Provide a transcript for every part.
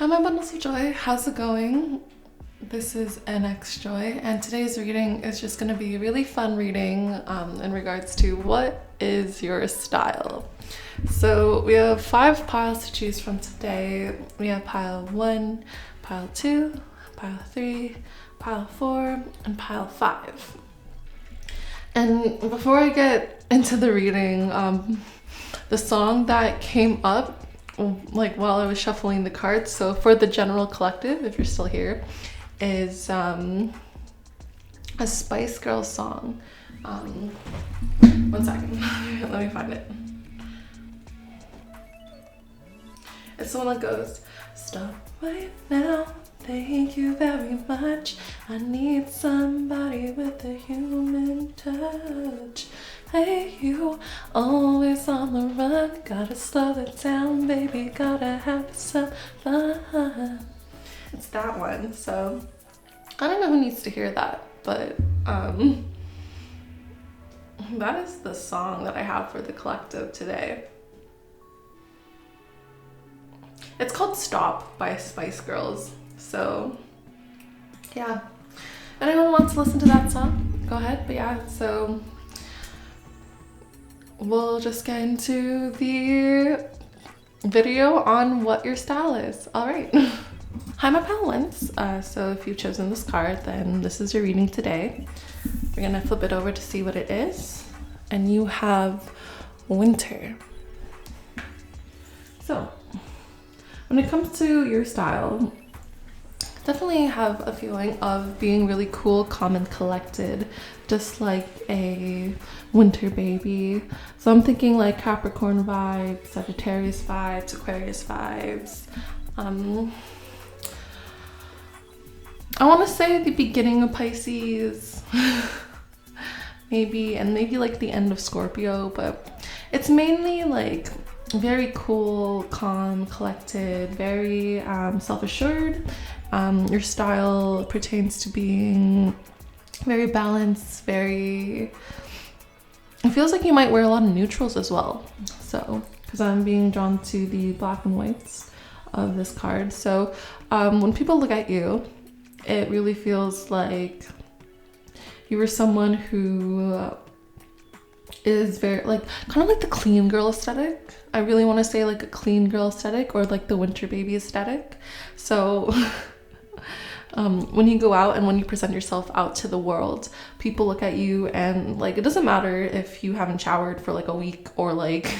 Hi my bundles of joy, how's it going? This is NX Joy, and today's reading is just going to be a really fun reading in regards to what is your style. So we have 5 piles to choose from today. We have pile 1, pile 2, pile 3, pile 4, and pile 5. And before I get into the reading, the song that came up like while I was shuffling the cards, so for the general collective, if you're still here, is a Spice Girls song. 1 second, let me find it. It's the one that goes, stop right now, thank you very much, I need somebody with a human touch. Hey you, always on the run, gotta slow it down, baby, gotta have some fun. It's that one. So I don't know who needs to hear that, but that is the song that I have for the collective today. It's called Stop by Spice Girls. So yeah, anyone wants to listen to that song, go ahead. But yeah, so we'll just get into the video on what your style is. All right. Hi my pal ones. So if you've chosen this card, then this is your reading today. We're gonna flip it over to see what it is. And you have winter. So when it comes to your style, definitely have a feeling of being really cool, calm, and collected, just like a winter baby. So I'm thinking like Capricorn vibes, Sagittarius vibes, Aquarius vibes. I want to say the beginning of Pisces, maybe like the end of Scorpio, but it's mainly like very cool, calm, collected, very self-assured. Your style pertains to being very balanced, it feels like you might wear a lot of neutrals as well. So, because I'm being drawn to the black and whites of this card. So when people look at you, it really feels like you were someone who is very like kind of like the clean girl aesthetic. I really want to say like a clean girl aesthetic, or like the winter baby aesthetic. So when you go out and when you present yourself out to the world, people look at you and like it doesn't matter if you haven't showered for like a week, or like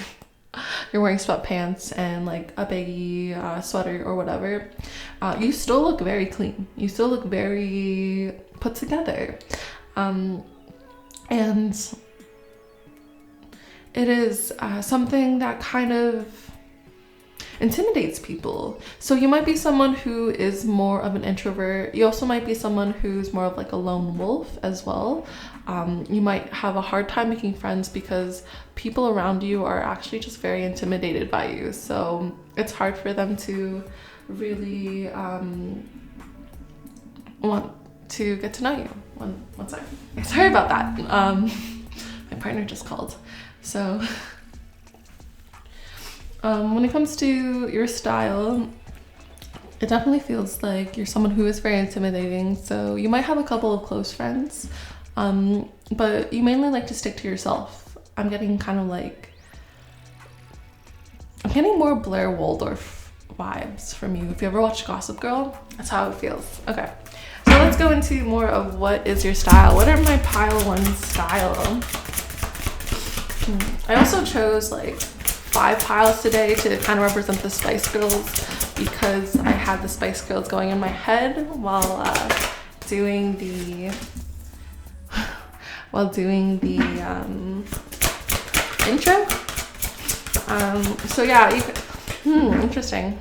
you're wearing sweatpants and like a baggy sweater or whatever, you still look very clean, you still look very put together, and it is something that kind of intimidates people. So you might be someone who is more of an introvert. You also might be someone who's more of like a lone wolf as well. You might have a hard time making friends because people around you are actually just very intimidated by you. So it's hard for them to really want to get to know you. One second. Sorry about that. My partner just called. So when it comes to your style, it definitely feels like you're someone who is very intimidating. So you might have a couple of close friends, but you mainly like to stick to yourself. I'm getting more Blair Waldorf vibes from you. If you ever watched Gossip Girl, that's how it feels. Okay, so let's go into more of what is your style. What are my pile 1 style? I also chose like 5 piles today to kind of represent the Spice Girls, because I had the Spice Girls going in my head while doing the intro. So yeah, interesting.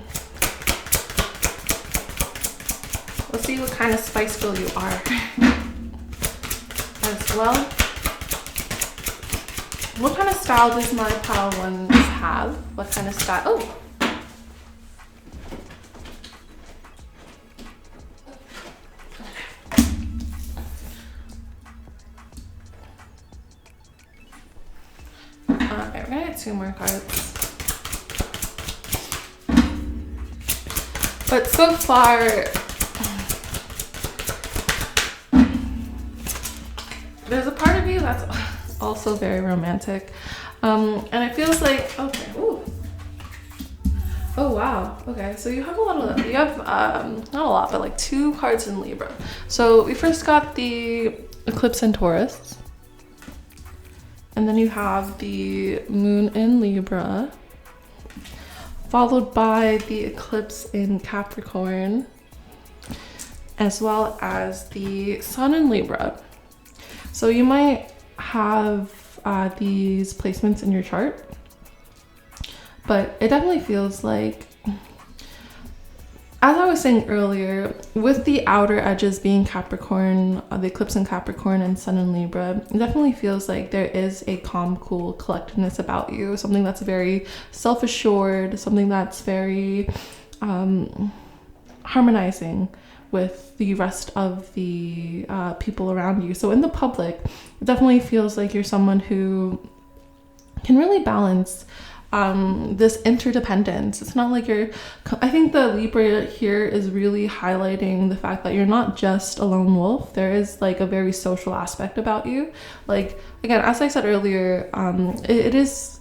Let's see what kind of Spice Girl you are as well. What kind of style does my pile 1 have? What kind of style? Oh! Okay, we're gonna get 2 more cards. But so far, there's a part of you that's also very romantic. And it feels like, okay, ooh. Oh wow, okay, so you have a lot of them. You have, not a lot, but like 2 cards in Libra. So we first got the eclipse in Taurus. And then you have the moon in Libra, followed by the eclipse in Capricorn, as well as the sun in Libra. So you might have these placements in your chart, but it definitely feels like, as I was saying earlier, with the outer edges being Capricorn, the eclipse in Capricorn and sun in Libra, it definitely feels like there is a calm, cool collectedness about you, something that's very self-assured, something that's very harmonizing with the rest of the people around you. So in the public, it definitely feels like you're someone who can really balance this interdependence. It's not like I think the Libra here is really highlighting the fact that you're not just a lone wolf. There is like a very social aspect about you. Like, again, as I said earlier, it is,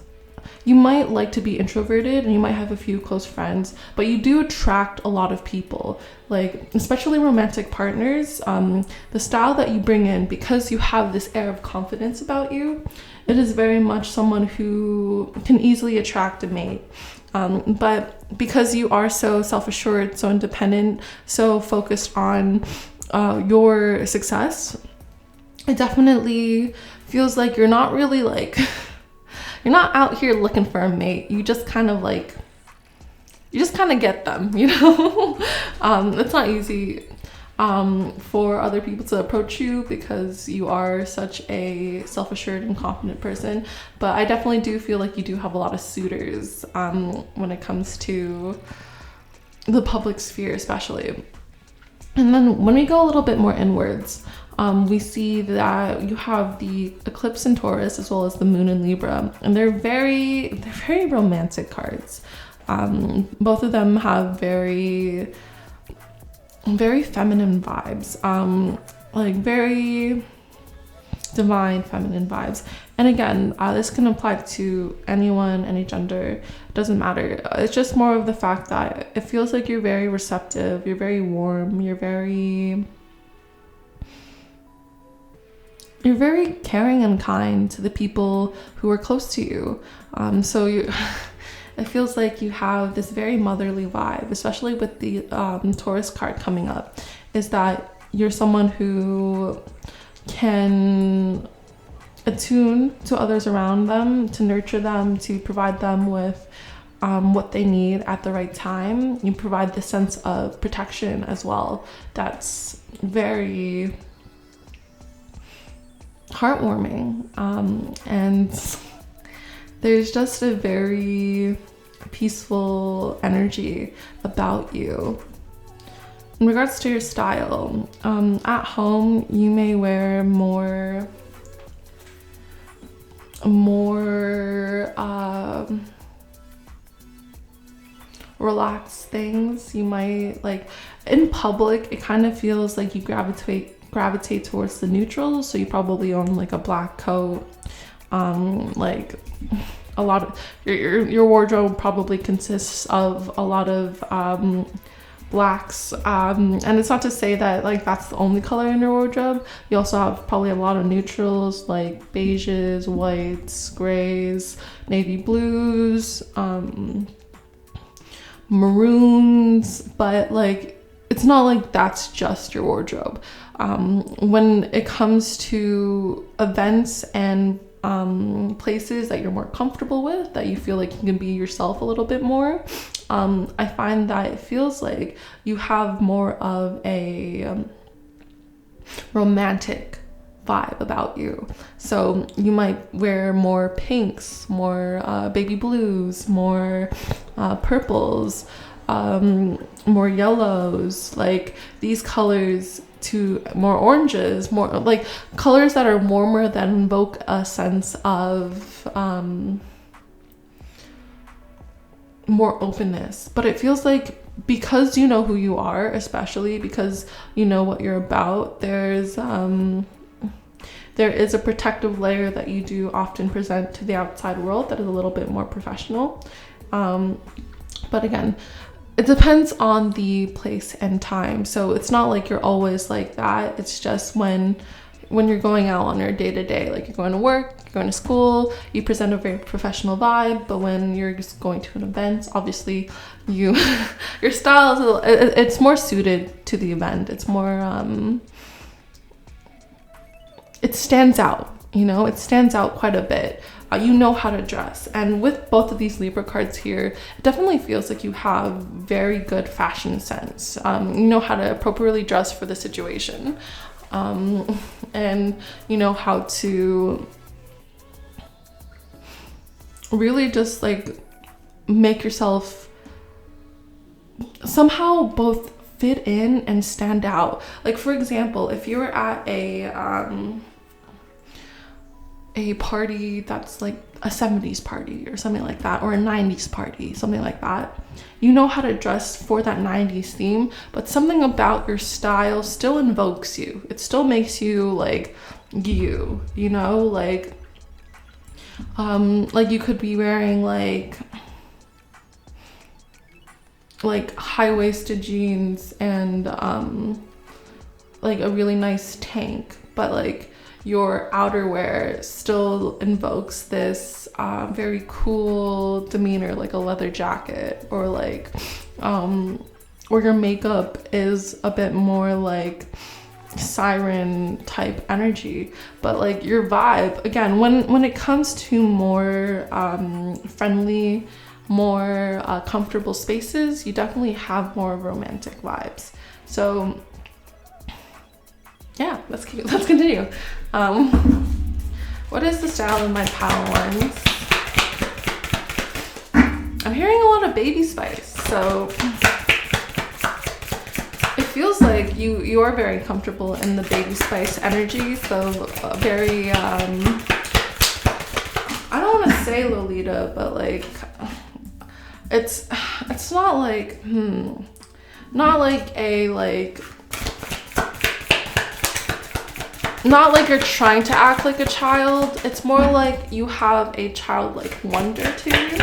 you might like to be introverted and you might have a few close friends, but you do attract a lot of people, like especially romantic partners. The style that you bring in, because you have this air of confidence about you, it is very much someone who can easily attract a mate. But because you are so self-assured, so independent, so focused on your success, it definitely feels like you're not really like you're not out here looking for a mate. You just kind of get them, you know? It's not easy for other people to approach you because you are such a self-assured and confident person. But I definitely do feel like you do have a lot of suitors when it comes to the public sphere, especially. And then when we go a little bit more inwards, we see that you have the eclipse in Taurus as well as the moon in Libra, and they're very romantic cards. Both of them have very feminine vibes, like very divine feminine vibes. And again, this can apply to anyone, any gender, doesn't matter. It's just more of the fact that it feels like you're very receptive, you're very warm, you're very caring and kind to the people who are close to you. So it feels like you have this very motherly vibe, especially with the Taurus card coming up, is that you're someone who can attune to others around them, to nurture them, to provide them with what they need at the right time. You provide the sense of protection as well. That's very heartwarming, and there's just a very peaceful energy about you. In regards to your style, at home you may wear more relaxed things. You might, like, in public it kind of feels like you gravitate towards the neutrals, so you probably own like a black coat, like a lot of your wardrobe probably consists of a lot of blacks, and it's not to say that like that's the only color in your wardrobe. You also have probably a lot of neutrals like beiges, whites, grays, navy blues, maroons, but like it's not like that's just your wardrobe. When it comes to events and places that you're more comfortable with, that you feel like you can be yourself a little bit more, I find that it feels like you have more of a romantic vibe about you. So you might wear more pinks, more baby blues, more purples, more yellows, like these colors, to more oranges, more like colors that are warmer, that invoke a sense of more openness. But it feels like because you know who you are, especially because you know what you're about, there is a protective layer that you do often present to the outside world that is a little bit more professional. But again, it depends on the place and time. So it's not like you're always like that. It's just when you're going out on your day-to-day, like you're going to work, you're going to school, you present a very professional vibe. But when you're just going to an event, obviously your style is it's more suited to the event. It's more it stands out, it stands out quite a bit. You know how to dress. And with both of these Libra cards here, it definitely feels like you have very good fashion sense. You know how to appropriately dress for the situation. And you know how to really just like make yourself somehow both fit in and stand out. Like for example, if you were at a party that's like a 70s party or something like that, or a 90s party, something like that, you know how to dress for that 90s theme, but something about your style still invokes you. It still makes you like you know, like you could be wearing like high-waisted jeans and like a really nice tank, but like your outerwear still invokes this very cool demeanor, like a leather jacket, or like or your makeup is a bit more like siren type energy. But like your vibe, again, when it comes to more friendly, more comfortable spaces, you definitely have more romantic vibes. So yeah, let's continue. What is the style of my pal ones? I'm hearing a lot of baby spice, so it feels like you are very comfortable in the baby spice energy. So very I don't want to say Lolita, but like it's not like not like a like. Not like you're trying to act like a child. It's more like you have a childlike wonder to you.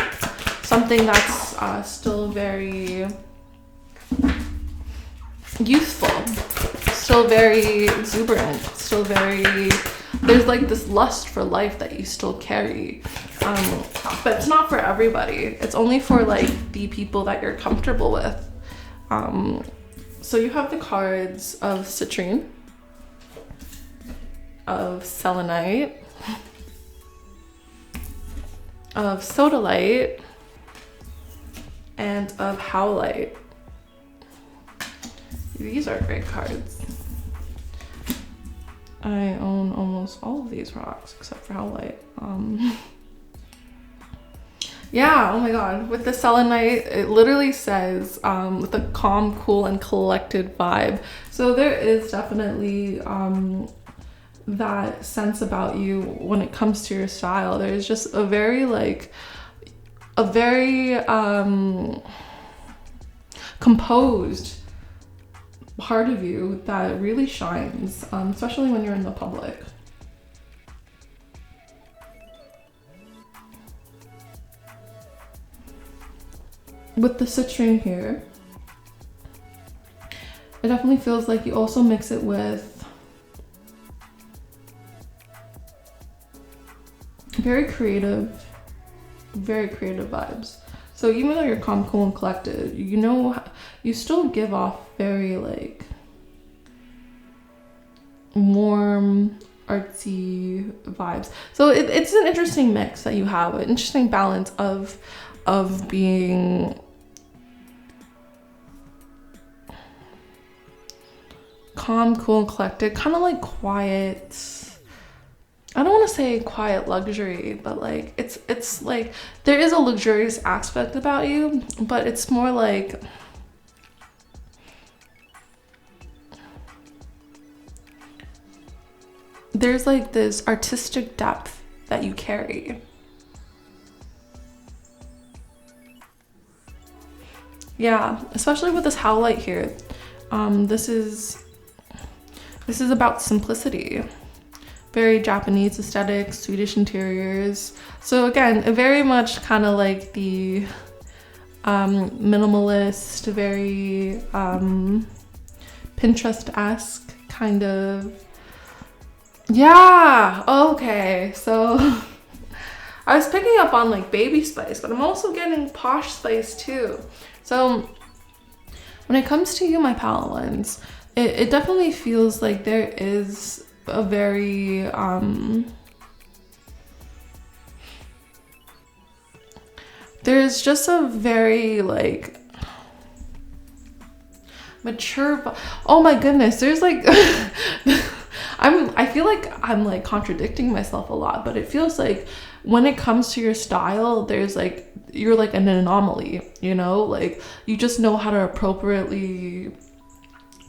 Something that's still very youthful, still very exuberant, still very, there's like this lust for life that you still carry. But it's not for everybody. It's only for like the people that you're comfortable with. So you have the cards of citrine, of selenite, of sodalite, and of howlite. These are great cards. I own almost all of these rocks except for howlite. Yeah, oh my god. With the selenite, it literally says with a calm, cool, and collected vibe. So there is definitely that sense about you when it comes to your style. There's just a very composed part of you that really shines, especially when you're in the public. With the citrine here, it definitely feels like you also mix it with very creative vibes. So even though you're calm, cool, and collected, you know, you still give off very like warm, artsy vibes. So it's an interesting mix that you have, an interesting balance of being calm, cool, and collected, kind of like quiet. I don't want to say quiet luxury, but like it's like there is a luxurious aspect about you, but it's more like there's like this artistic depth that you carry. Yeah, especially with this howlite here. This is about simplicity. Very Japanese aesthetic, Swedish interiors. So again, very much kind of like the minimalist, very Pinterest-esque kind of. Yeah, okay. So I was picking up on like baby spice, but I'm also getting posh spice too. So when it comes to You My Pale Ones, it definitely feels like there is a very there's just a very like mature, oh my goodness, there's like I feel like I'm like contradicting myself a lot, but it feels like when it comes to your style, there's like, you're like an anomaly, you know, like you just know how to appropriately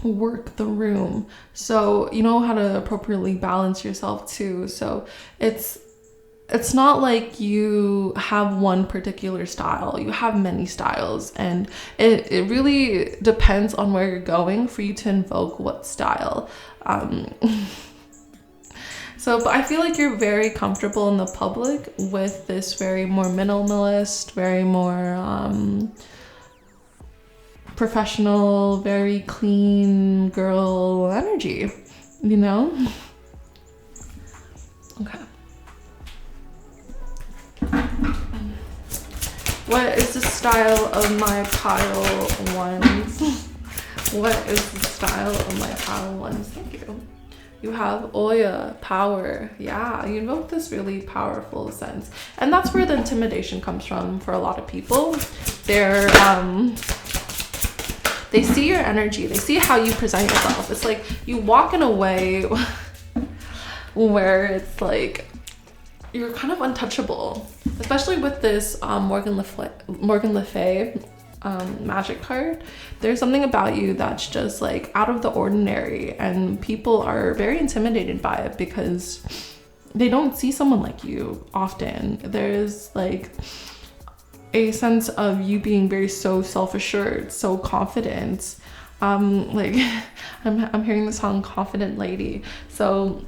work the room. So you know how to appropriately balance yourself too. So it's not like you have one particular style, you have many styles, and it really depends on where you're going for you to invoke what style. But I feel like you're very comfortable in the public with this very more minimalist, very more professional, very clean girl energy, you know? Okay. What is the style of my pile ones? What is the style of my pile ones? Thank you. You have Oya, power. Yeah, you invoke this really powerful sense. And that's where the intimidation comes from for a lot of people. They see your energy. They see how you present yourself. It's like you walk in a way where it's like you're kind of untouchable, especially with this Morgan Le Fay magic card. There's something about you that's just like out of the ordinary, and people are very intimidated by it because they don't see someone like you often. There's like a sense of you being very so self-assured, so confident. Like I'm hearing the song Confident Lady. So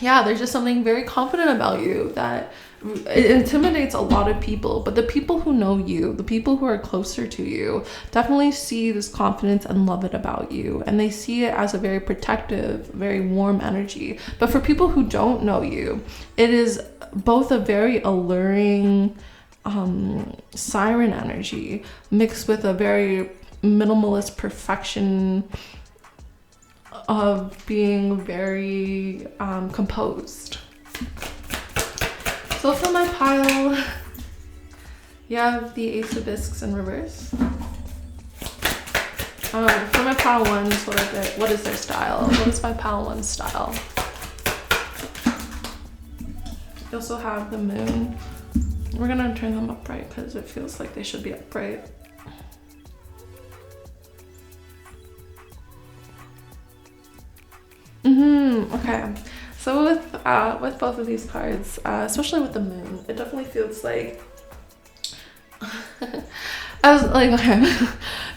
yeah, there's just something very confident about you that it intimidates a lot of people, but the people who know you, the people who are closer to you, definitely see this confidence and love it about you, and they see it as a very protective, very warm energy. But for people who don't know you, it is both a very alluring siren energy mixed with a very minimalist perfection of being very composed. So for my pile, you have the Ace of Discs in reverse. For my pile ones, what is their style? What is my pile one's style? You also have the moon. We're gonna turn them upright because it feels like they should be upright. Okay. So with both of these cards, especially with the moon, it definitely feels like okay.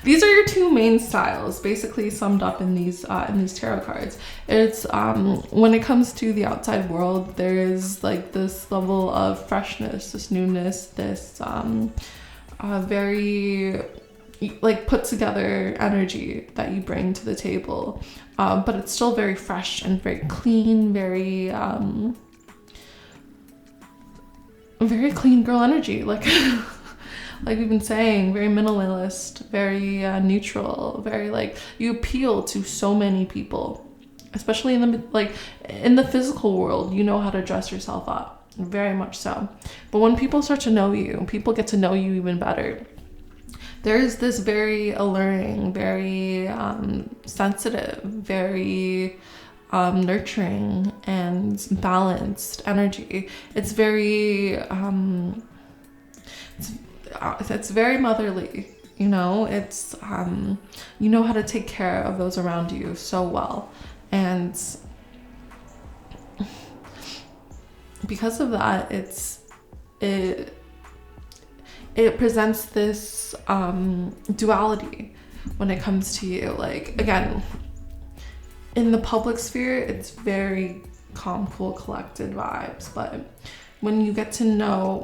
These are your two main styles, basically summed up in these tarot cards. It's when it comes to the outside world, there's like this level of freshness, this newness, this very like put together energy that you bring to the table, but it's still very fresh and very clean, very clean girl energy, like like we've been saying, very minimalist, very neutral, very like you appeal to so many people, especially in the physical world. You know how to dress yourself up, very much so. But when people start to know you, people get to know you even better. There's this very alluring, very sensitive, very nurturing and balanced energy. It's very it's very motherly, you know. It's you know how to take care of those around you so well, and because of that, it presents this duality when it comes to you. Like, again, in the public sphere, it's very calm, cool, collected vibes, but when you get to know,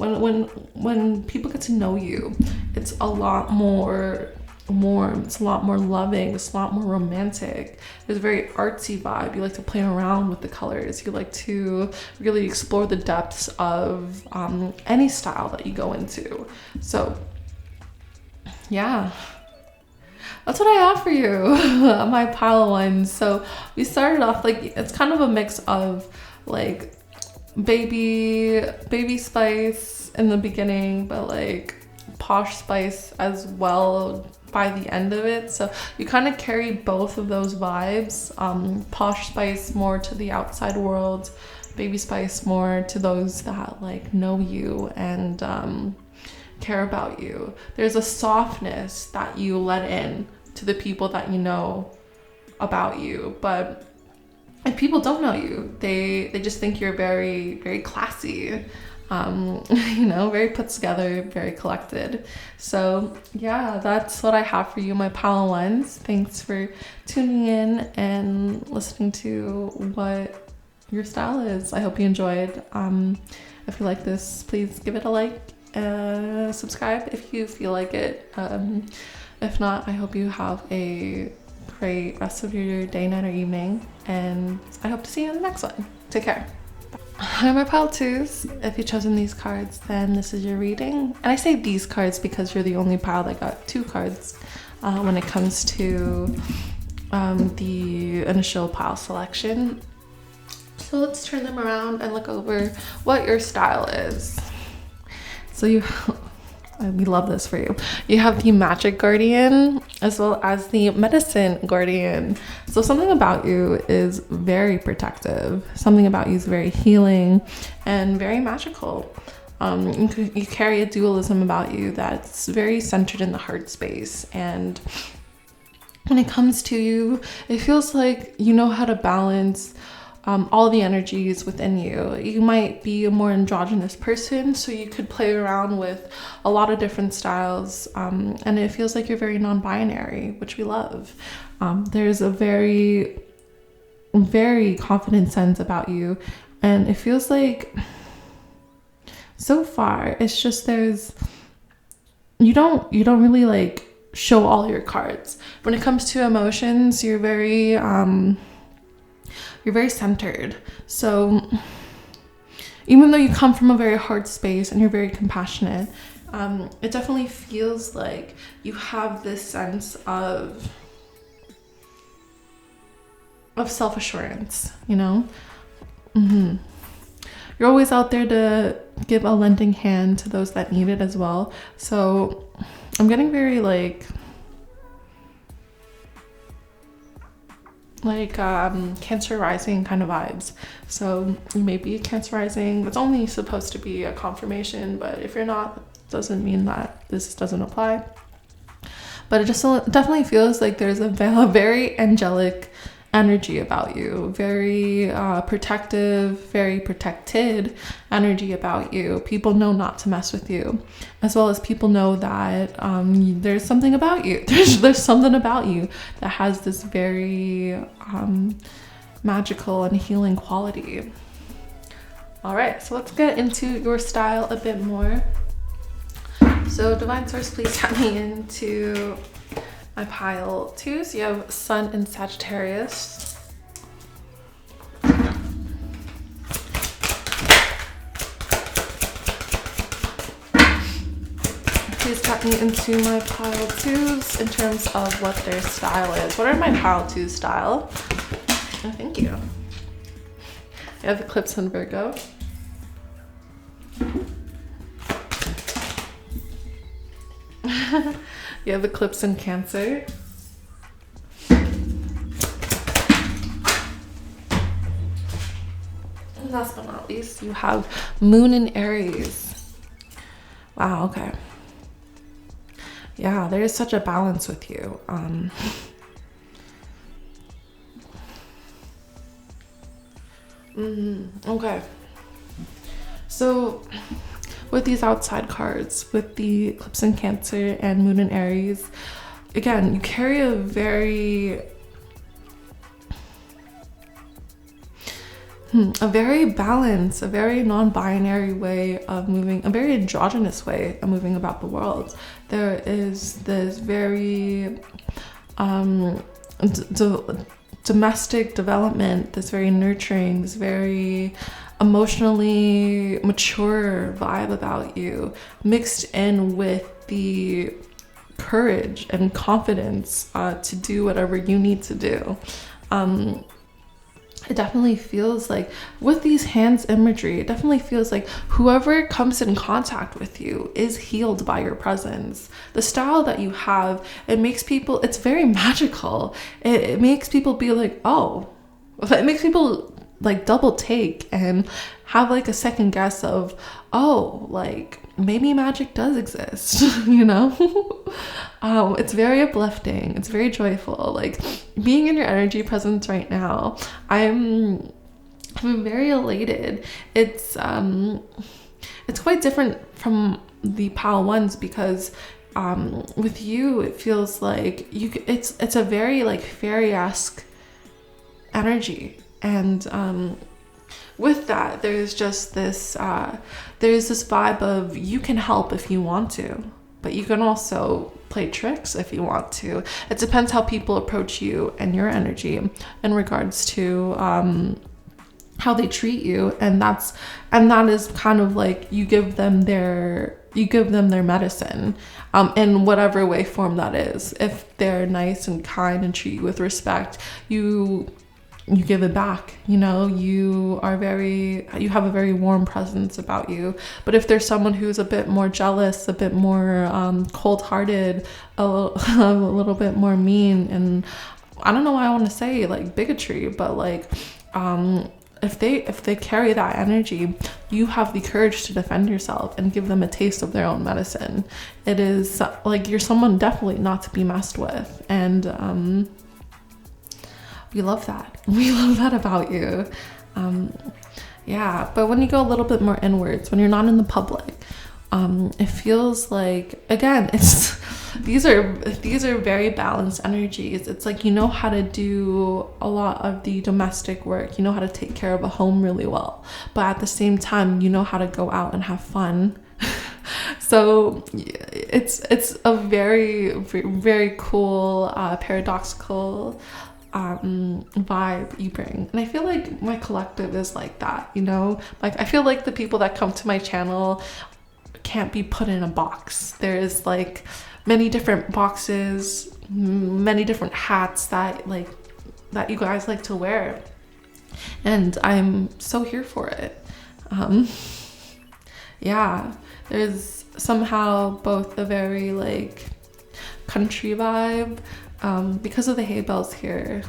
when people get to know you, it's a lot more warm, it's a lot more loving, it's a lot more romantic. There's a very artsy vibe. You like to play around with the colors. You like to really explore the depths of any style that you go into. So yeah, that's what I have for you. My pile of ones. So we started off, like, it's kind of a mix of like baby spice in the beginning, but like posh spice as well by the end of it. So you kind of carry both of those vibes. Posh spice more to the outside world, baby spice more to those that like know you and care about you. There's a softness that you let in to the people that you know about you, but if people don't know you, they just think you're very, very classy, you know, very put together, very collected. So yeah, that's what I have for you, my pile of ones. Thanks for tuning in and listening to what your style is. I hope you enjoyed. If you like this, please give it a like, subscribe if you feel like it. If not, I hope you have a great rest of your day, night, or evening, and I hope to see you in the next one. Take care. Hi, my pile twos. If you've chosen these cards, then this is your reading. And I say these cards because you're the only pile that got 2 cards when it comes to the initial pile selection. So let's turn them around and look over what your style is. So we love this for you. You have the Magic Guardian as well as the Medicine Guardian. So something about you is very protective. Something about you is very healing and very magical. You carry a dualism about you that's very centered in the heart space. And when it comes to you, it feels like you know how to balance all the energies within you. You might be a more androgynous person, so you could play around with a lot of different styles, and it feels like you're very non-binary, which we love. There's a very, very confident sense about you, and it feels like so far it's just you don't really like show all your cards. When it comes to emotions, you're very centered. So even though you come from a very hard space and you're very compassionate, it definitely feels like you have this sense of self-assurance, you know? You're always out there to give a lending hand to those that need it as well. So I'm getting very like Cancer rising kind of vibes. So you may be Cancer rising. It's only supposed to be a confirmation, but if you're not, doesn't mean that this doesn't apply. But it just definitely feels like there's a very angelic energy about you, very protective, very protected energy about you. People know not to mess with you, as well as people know that there's something about you. There's something about you that has this very magical and healing quality. All right, so let's get into your style a bit more. So Divine Source, please get me into my pile two. So you have Sun and Sagittarius. Please get me into my pile twos in terms of what their style is. What are my pile two style? Oh, thank you. You have Eclipse and Virgo. You have Eclipse and Cancer. And last but not least, you have Moon and Aries. Wow, okay. Yeah, there is such a balance with you. Okay. So with these outside cards, with the eclipse in Cancer and moon in Aries, again, you carry a very balanced, a very non-binary way of moving, a very androgynous way of moving about the world. There is this very domestic development, this very nurturing, this very emotionally mature vibe about you, mixed in with the courage and confidence to do whatever you need to do. It definitely feels like, with these hands imagery, it definitely feels like whoever comes in contact with you is healed by your presence. The style that you have, it makes people, it's very magical. It makes people be like, oh, it makes people like double take and have like a second guess of, oh, like maybe magic does exist, you know? It's very uplifting. It's very joyful. Like being in your energy presence right now, I'm very elated. It's quite different from the pal ones because with you it feels like it's a very like fairy-esque energy, and with that there's just this there's this vibe of you can help if you want to, but you can also play tricks if you want to. It depends how people approach you and your energy in regards to how they treat you, and that is kind of like you give them their medicine in whatever way form that is. If they're nice and kind and treat you with respect, you give it back, you know. You have a very warm presence about you. But if there's someone who's a bit more jealous, a bit more cold-hearted, a little bit more mean, and I don't know why I want to say like bigotry, but like if they carry that energy, you have the courage to defend yourself and give them a taste of their own medicine. It is like you're someone definitely not to be messed with, and we love that. We love that about you. Yeah, but when you go a little bit more inwards, when you're not in the public, it feels like, again, these are very balanced energies. It's like you know how to do a lot of the domestic work. You know how to take care of a home really well, but at the same time, you know how to go out and have fun. So it's a very, very cool, paradoxical vibe you bring, and I feel like my collective is like that, you know. Like I feel like the people that come to my channel can't be put in a box. There is like many different boxes, many different hats that you guys like to wear, and I'm so here for it. Yeah, there's somehow both a very like country vibe, because of the hay bells here.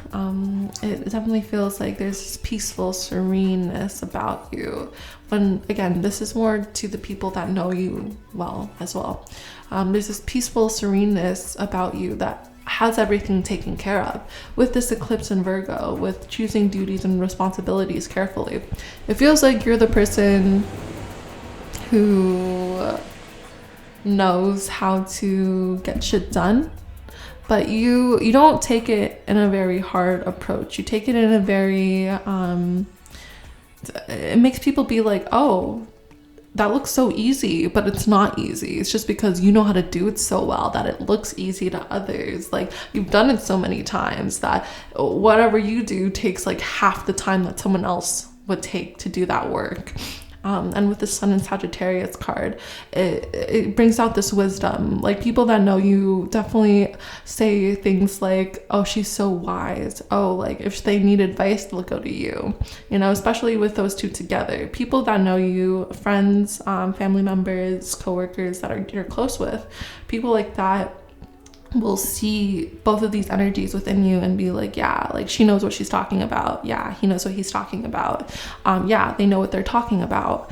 It definitely feels like there's this peaceful sereneness about you. When, again, this is more to the people that know you well as well. There's this peaceful sereneness about you that has everything taken care of. With this eclipse in Virgo, with choosing duties and responsibilities carefully, it feels like you're the person who knows how to get shit done. But you don't take it in a very hard approach. You take it in a very, it makes people be like, oh, that looks so easy, but it's not easy. It's just because you know how to do it so well that it looks easy to others. Like you've done it so many times that whatever you do takes like half the time that someone else would take to do that work. And with the Sun and Sagittarius card, it brings out this wisdom. Like people that know you definitely say things like, oh, she's so wise. Oh, like if they need advice, they'll go to you. You know, especially with those two together. People that know you, friends, family members, coworkers that you're close with, people like that will see both of these energies within you and be like, yeah, like she knows what she's talking about. Yeah, he knows what he's talking about. Yeah, they know what they're talking about.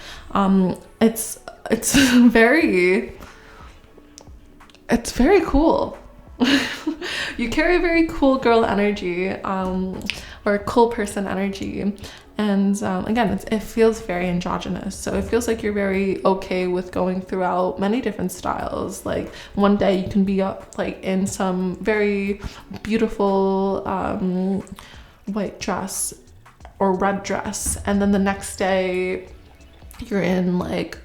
It's very cool. You carry a very cool girl energy, or a cool person energy, And again, it feels very androgynous. So it feels like you're very okay with going throughout many different styles. Like one day you can be up like in some very beautiful white dress or red dress, and then the next day you're in like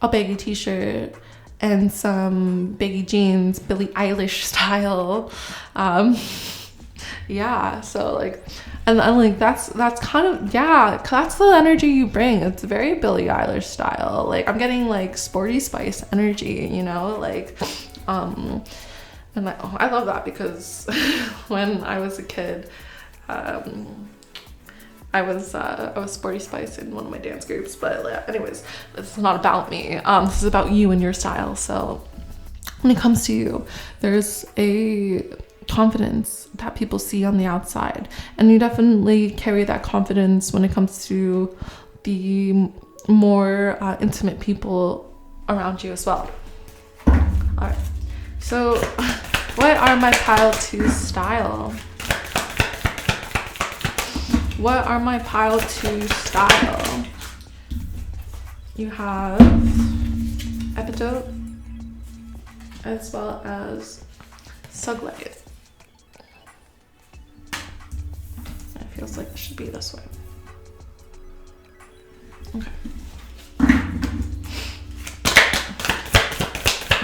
a baggy t-shirt and some baggy jeans, Billie Eilish style. Yeah, so like, and like that's kind of, yeah, that's the energy you bring. It's very Billie Eilish style. Like I'm getting like Sporty Spice energy, you know, like and like, oh, I love that because when I was a kid, I was Sporty Spice in one of my dance groups. But anyways, this is not about me. This is about you and your style. So when it comes to you, there's a confidence that people see on the outside, and you definitely carry that confidence when it comes to the more intimate people around you as well. All right, so what are my pile 2 style? What are my pile 2 style? You have Epitote as well as Suglight. It feels like it should be this way. Okay.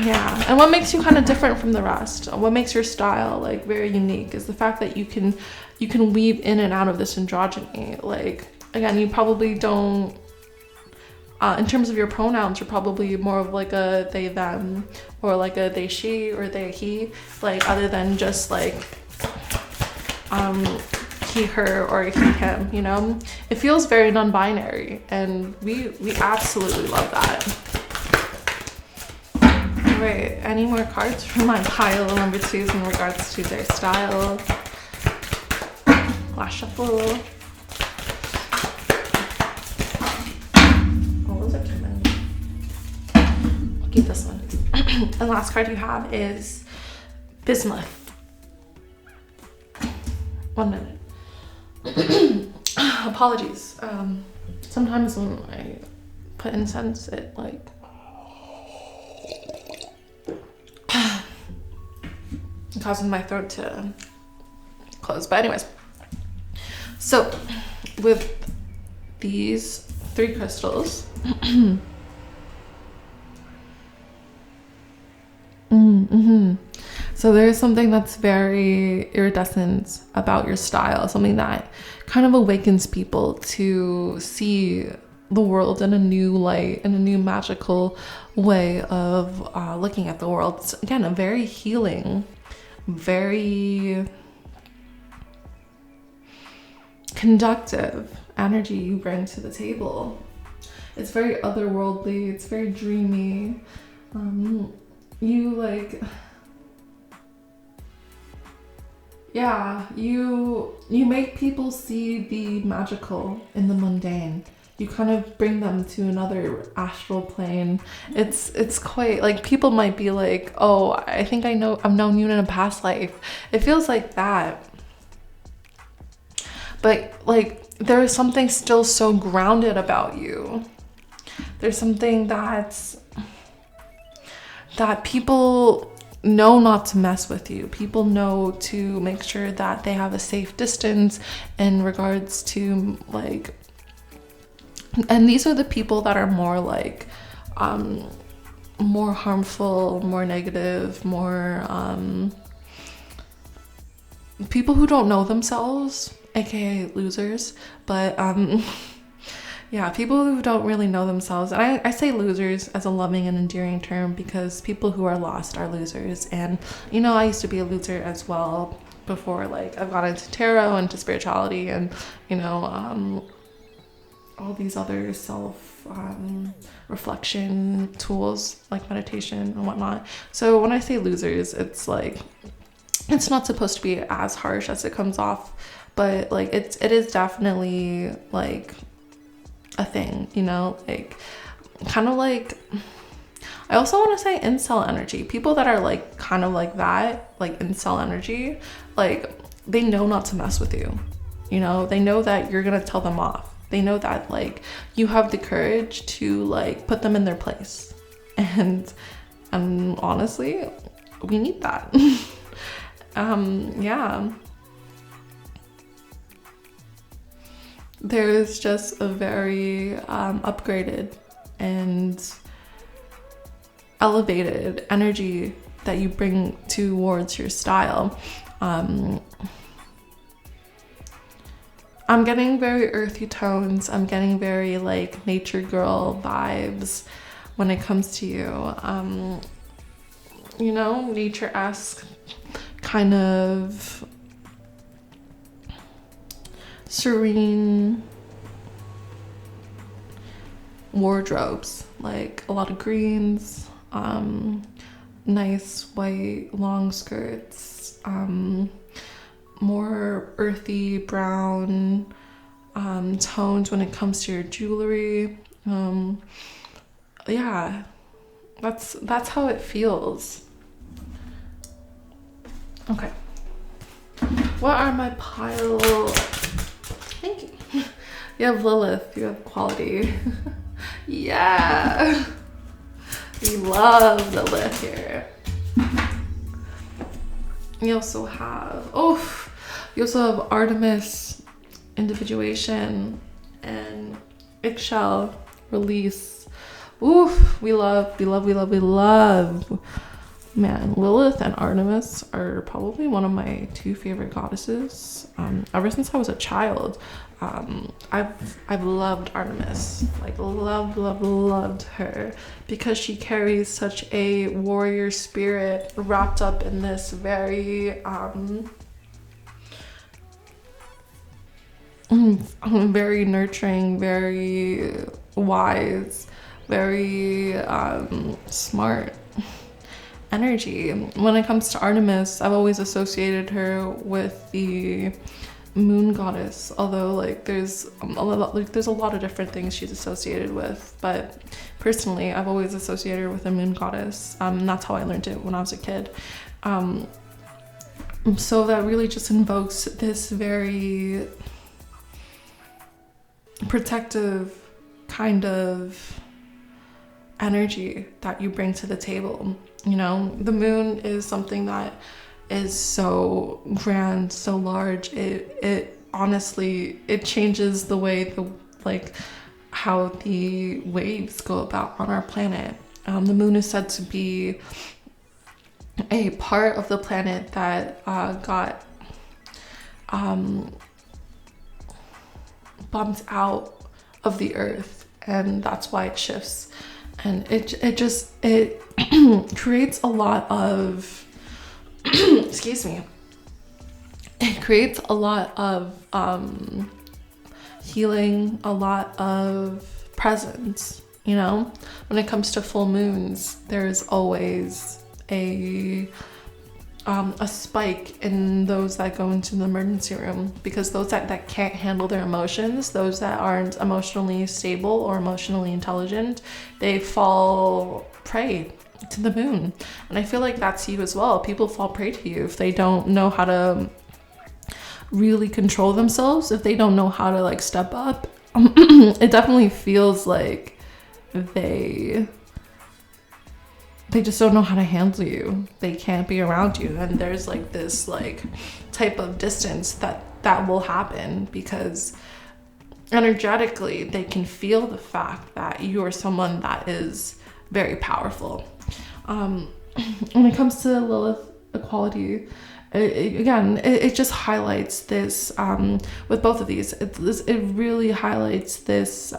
Yeah, and what makes you kind of different from the rest, what makes your style like very unique, is the fact that you can weave in and out of this androgyny. Like again, you probably don't, in terms of your pronouns, you're probably more of like a they them, or like a they she or they he, like other than just like he her or he him, you know. It feels very non-binary, and we absolutely love that. All right, any more cards from my pile number 2s in regards to their style? Last shuffle. Oh, those are too many. I'll keep this one. And last card you have is Bismuth. 1 minute. Apologies. Sometimes when I put incense, it like causes my throat to close. But anyways, so with these 3 crystals, so there's something that's very iridescent about your style, something that kind of awakens people to see the world in a new light, in a new magical way of looking at the world. It's, again, a very healing, very conductive energy you bring to the table. It's very otherworldly, it's very dreamy. You like, yeah, you make people see the magical in the mundane. You kind of bring them to another astral plane. It's quite like, people might be like, oh, I think I've known you in a past life. It feels like that. But like, there is something still so grounded about you. There's something that people know not to mess with you. People know to make sure that they have a safe distance in regards to like, and these are the people that are more like more harmful, more negative, more people who don't know themselves, aka losers. But yeah, people who don't really know themselves. And I say losers as a loving and endearing term, because people who are lost are losers. And you know, I used to be a loser as well before, like I've gone into tarot, into spirituality, and you know, all these other self reflection tools like meditation and whatnot. So when I say losers, it's like, it's not supposed to be as harsh as it comes off, but like it is definitely like a thing, you know, like kind of like, I also want to say incel energy. People that are like kind of like that, like incel energy, like they know not to mess with you. You know, they know that you're gonna tell them off. They know that like you have the courage to like put them in their place. And honestly, we need that. Yeah. There's just a very upgraded and elevated energy that you bring towards your style. I'm getting very earthy tones. I'm getting very like nature girl vibes when it comes to you. You know, nature-esque kind of serene wardrobes, like a lot of greens, nice white long skirts, more earthy brown tones when it comes to your jewelry. Yeah, that's how it feels. Okay, what are my pile? Thank you. You have Lilith, you have quality. Yeah, we love Lilith here. You also have Artemis, individuation, and eggshell, release. Oof, we love. Man, Lilith and Artemis are probably one of my two favorite goddesses. Ever since I was a child, I've loved Artemis. Like loved her, because she carries such a warrior spirit wrapped up in this very very nurturing, very wise, very smart energy. When it comes to Artemis, I've always associated her with the moon goddess, although like there's a lot of different things she's associated with, but personally I've always associated her with a moon goddess. That's how I learned it when I was a kid. So that really just invokes this very protective kind of energy that you bring to the table. You know, the moon is something that is so grand, so large. It honestly, it changes the way how the waves go about on our planet. The moon is said to be a part of the planet that got bumped out of the earth, and that's why it shifts. And it creates a lot of excuse me, it creates a lot of healing, a lot of presence. You know, when it comes to full moons, there's always a spike in those that go into the emergency room, because those that can't handle their emotions, those that aren't emotionally stable or emotionally intelligent, they fall prey to the moon. And I feel like that's you as well. People fall prey to you if they don't know how to really control themselves, if they don't know how to like step up. It definitely feels like they just don't know how to handle you. They can't be around you, and there's like this like type of distance that will happen, because energetically they can feel the fact that you are someone that is very powerful. When it comes to Lilith equality, it just highlights this with both of these. It really highlights this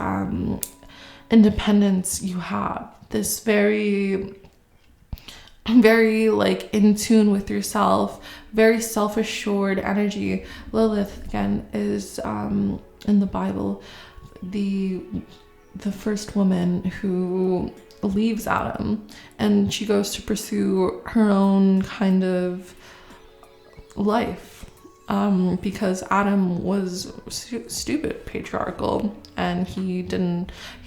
independence you have, this very like in tune with yourself, very self-assured energy. Lilith again is in the Bible the first woman who leaves Adam, and she goes to pursue her own kind of life, because Adam was stupid, patriarchal, and he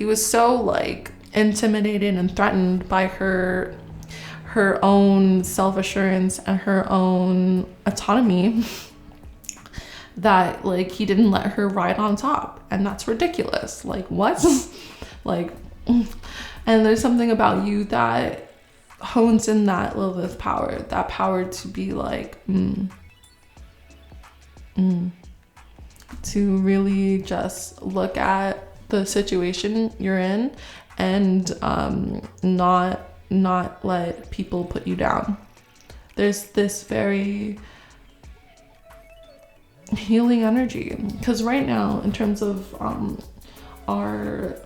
was so like intimidated and threatened by her own self-assurance and her own autonomy that like he didn't let her ride on top, and that's ridiculous. Like, what? Like, and there's something about you that hones in that Lilith power, that power to be like, to really just look at the situation you're in and not let people put you down. There's this very healing energy, because right now, in terms of our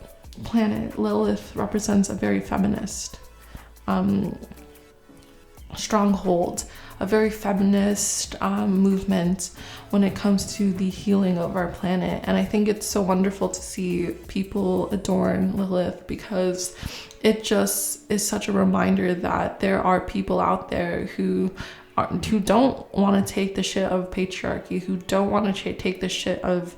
planet, Lilith represents a very feminist stronghold, a very feminist movement when it comes to the healing of our planet. And I think it's so wonderful to see people adorn Lilith, because it just is such a reminder that there are people out there who don't want to take the shit of patriarchy, who don't want to take the shit of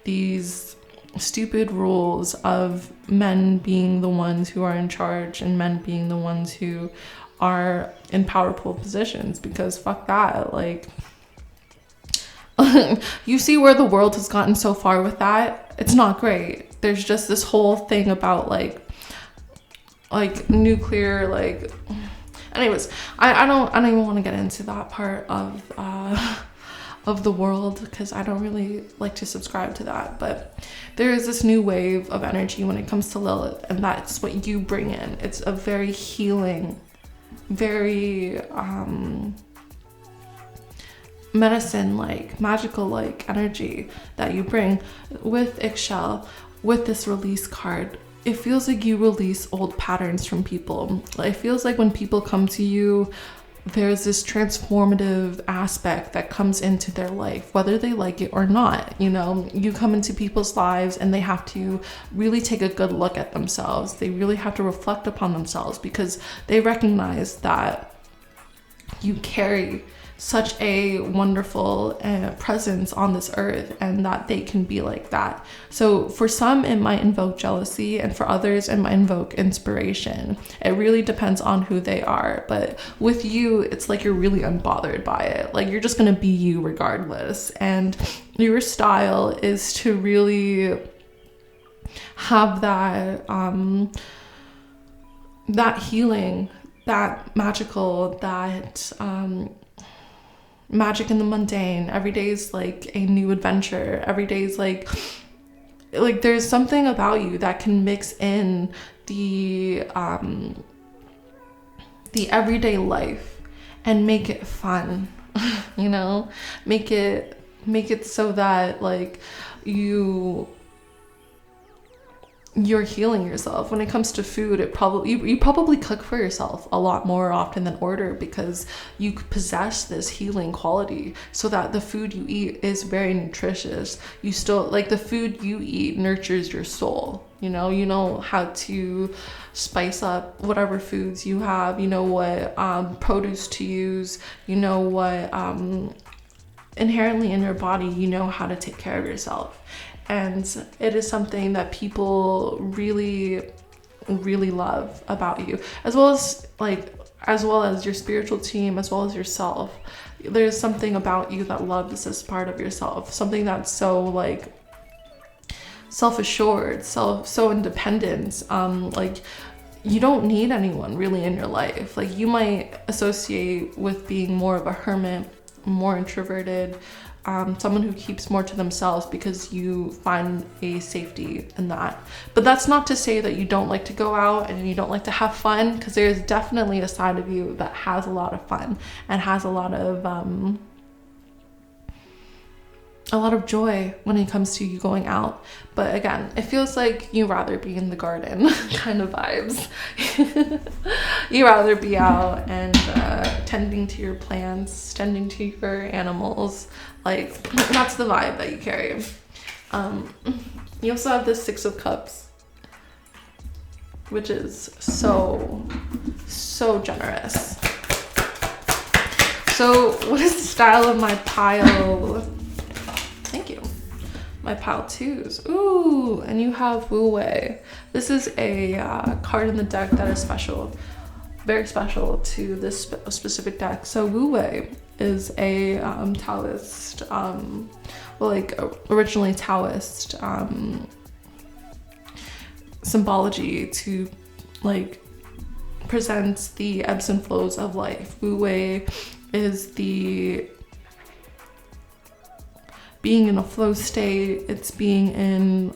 these stupid rules of men being the ones who are in charge and men being the ones who are in powerful positions, because fuck that. Like, you see where the world has gotten so far with that. It's not great. There's just this whole thing about like nuclear, like, anyways, I don't even want to get into that part of the world, because I don't really like to subscribe to that. But there is this new wave of energy when it comes to Lilith, and that's what you bring in. It's a very healing, very medicine like, magical like energy that you bring with Ixchel. With this release card, it feels like you release old patterns from people. It feels like when people come to you, there's this transformative aspect that comes into their life, whether they like it or not. You know, you come into people's lives and they have to really take a good look at themselves. They really have to reflect upon themselves, because they recognize that you carry such a wonderful presence on this earth, and that they can be like that. So for some, it might invoke jealousy, and for others, it might invoke inspiration. It really depends on who they are. But with you, it's like you're really unbothered by it. Like, you're just gonna be you regardless. And your style is to really have that that healing, that magical, that magic in the mundane. Every day is like a new adventure. Every day is like there's something about you that can mix in the everyday life and make it fun. You know, make it so that like you're healing yourself. When it comes to food, you probably cook for yourself a lot more often than order, because you possess this healing quality, so that the food you eat is very nutritious. You still, like, the food you eat nurtures your soul. You know how to spice up whatever foods you have. You know what produce to use. You know what inherently in your body, you know how to take care of yourself. And it is something that people really, really love about you, as well as your spiritual team, as well as yourself. There's something about you that loves this part of yourself, something that's so like self-assured, so independent. Like, you don't need anyone really in your life. Like, you might associate with being more of a hermit, more introverted, someone who keeps more to themselves, because you find a safety in that. But that's not to say that you don't like to go out and you don't like to have fun, because there's definitely a side of you that has a lot of fun and has a lot of joy when it comes to you going out. But again, it feels like you rather be in the garden kind of vibes. You rather be out and tending to your plants, tending to your animals. Like, that's the vibe that you carry. You also have this 6 of Cups, which is so generous. So what is the style of my pile? Thank you. My pile 2s. Ooh, and you have Wu Wei. This is a card in the deck that is special, very special to this specific deck. So Wu Wei is a Taoist, well, like originally Taoist symbology to like present the ebbs and flows of life. Wu Wei is the being in a flow state. It's being in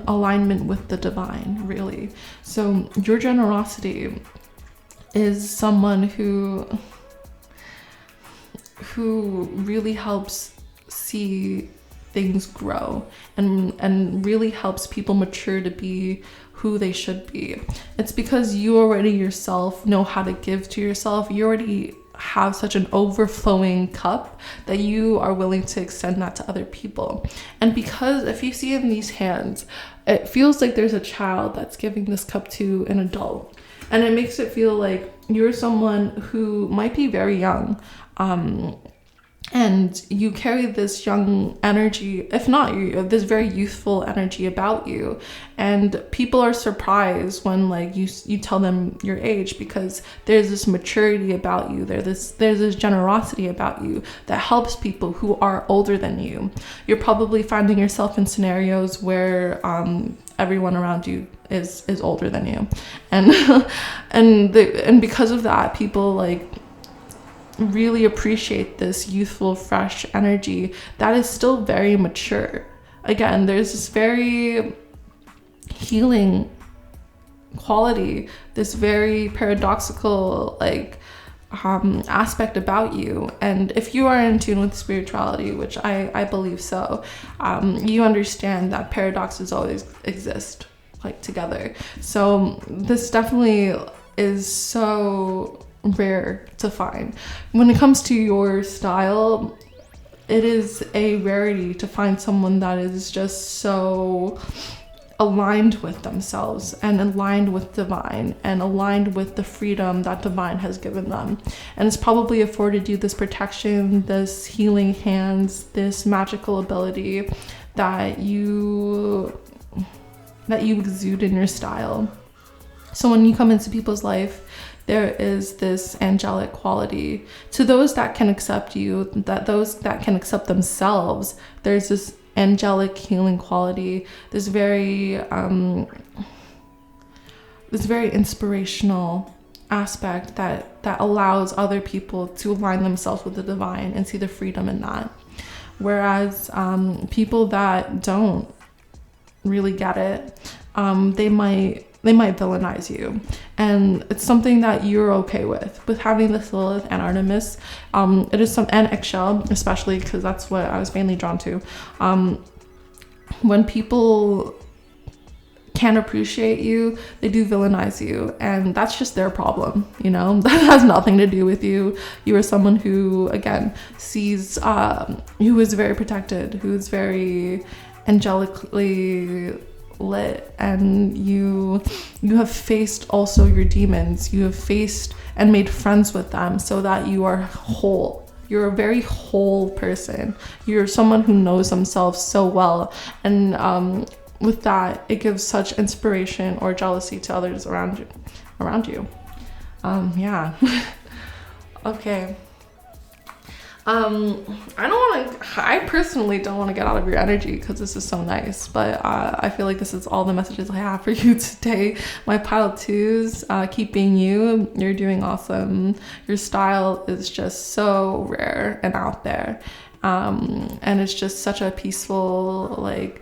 alignment with the divine, really. So your generosity is someone who really helps see things grow and really helps people mature to be who they should be. It's because you already yourself know how to give to yourself. You already have such an overflowing cup that you are willing to extend that to other people. And because if you see in these hands, it feels like there's a child that's giving this cup to an adult, and it makes it feel like you're someone who might be very young, and you carry this young energy, if not this very youthful energy about you, and people are surprised when like you tell them your age, because there's this maturity about you, there's this generosity about you that helps people who are older than you. You're probably finding yourself in scenarios where everyone around you is older than you, and and because of that, people like really appreciate this youthful, fresh energy that is still very mature. Again, there's this very healing quality, this very paradoxical like aspect about you. And if you are in tune with spirituality, which I believe so, you understand that paradoxes always exist like together. So this definitely is so rare to find. When it comes to your style, it is a rarity to find someone that is just so aligned with themselves and aligned with divine and aligned with the freedom that divine has given them. And it's probably afforded you this protection, this healing hands, this magical ability that you exude in your style. So when you come into people's life, there is this angelic quality. To those that can accept you, that those that can accept themselves, there's this angelic healing quality, this very inspirational aspect that allows other people to align themselves with the divine and see the freedom in that. Whereas people that don't really get it, they might villainize you, and it's something that you're okay with having this Lilith and Artemis. It is and Eggshell, especially because that's what I was mainly drawn to. When people can't appreciate you, they do villainize you, and that's just their problem, you know. That has nothing to do with you. You are someone who, again, sees who is very protected, who is very angelically lit, and you have faced also your demons. You have faced and made friends with them so that you are whole. You're a very whole person. You're someone who knows themselves so well, and with that, it gives such inspiration or jealousy to others around you. Yeah. Okay. I personally don't want to get out of your energy because this is so nice, but I feel like this is all the messages I have for you today. My pile twos, keep being you. You're doing awesome. Your style is just so rare and out there, and it's just such a peaceful, like,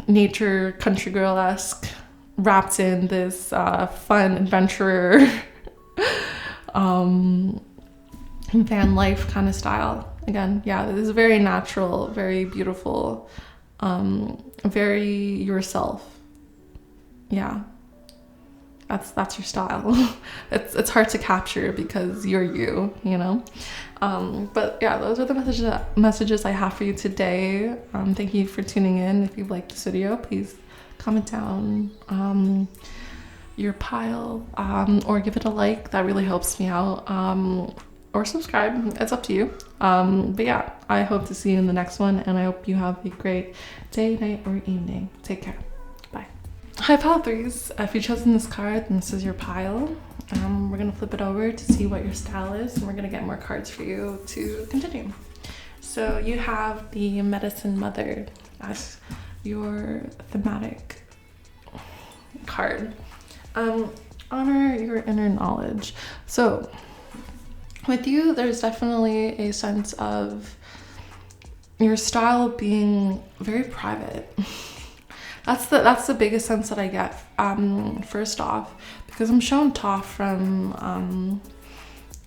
nature country girl-esque, wrapped in this fun adventurer van life kind of style. Again, yeah, this is very natural, very beautiful, very yourself. Yeah, that's your style. It's hard to capture because you're you know. But yeah, those are the messages I have for you today. Thank you for tuning in. If you liked this video, please comment down your pile, or give it a like. That really helps me out. Or subscribe, it's up to you. But yeah, I hope to see you in the next one, and I hope you have a great day, night, or evening. Take care. Bye. Hi, pile threes. If you've chosen this card, then this is your pile. We're gonna flip it over to see what your style is, and we're gonna get more cards for you to continue. So you have the Medicine Mother as your thematic card. Honor your inner knowledge. So with you, there's definitely a sense of your style being very private. That's the biggest sense that I get, first off, because I'm shown Toph from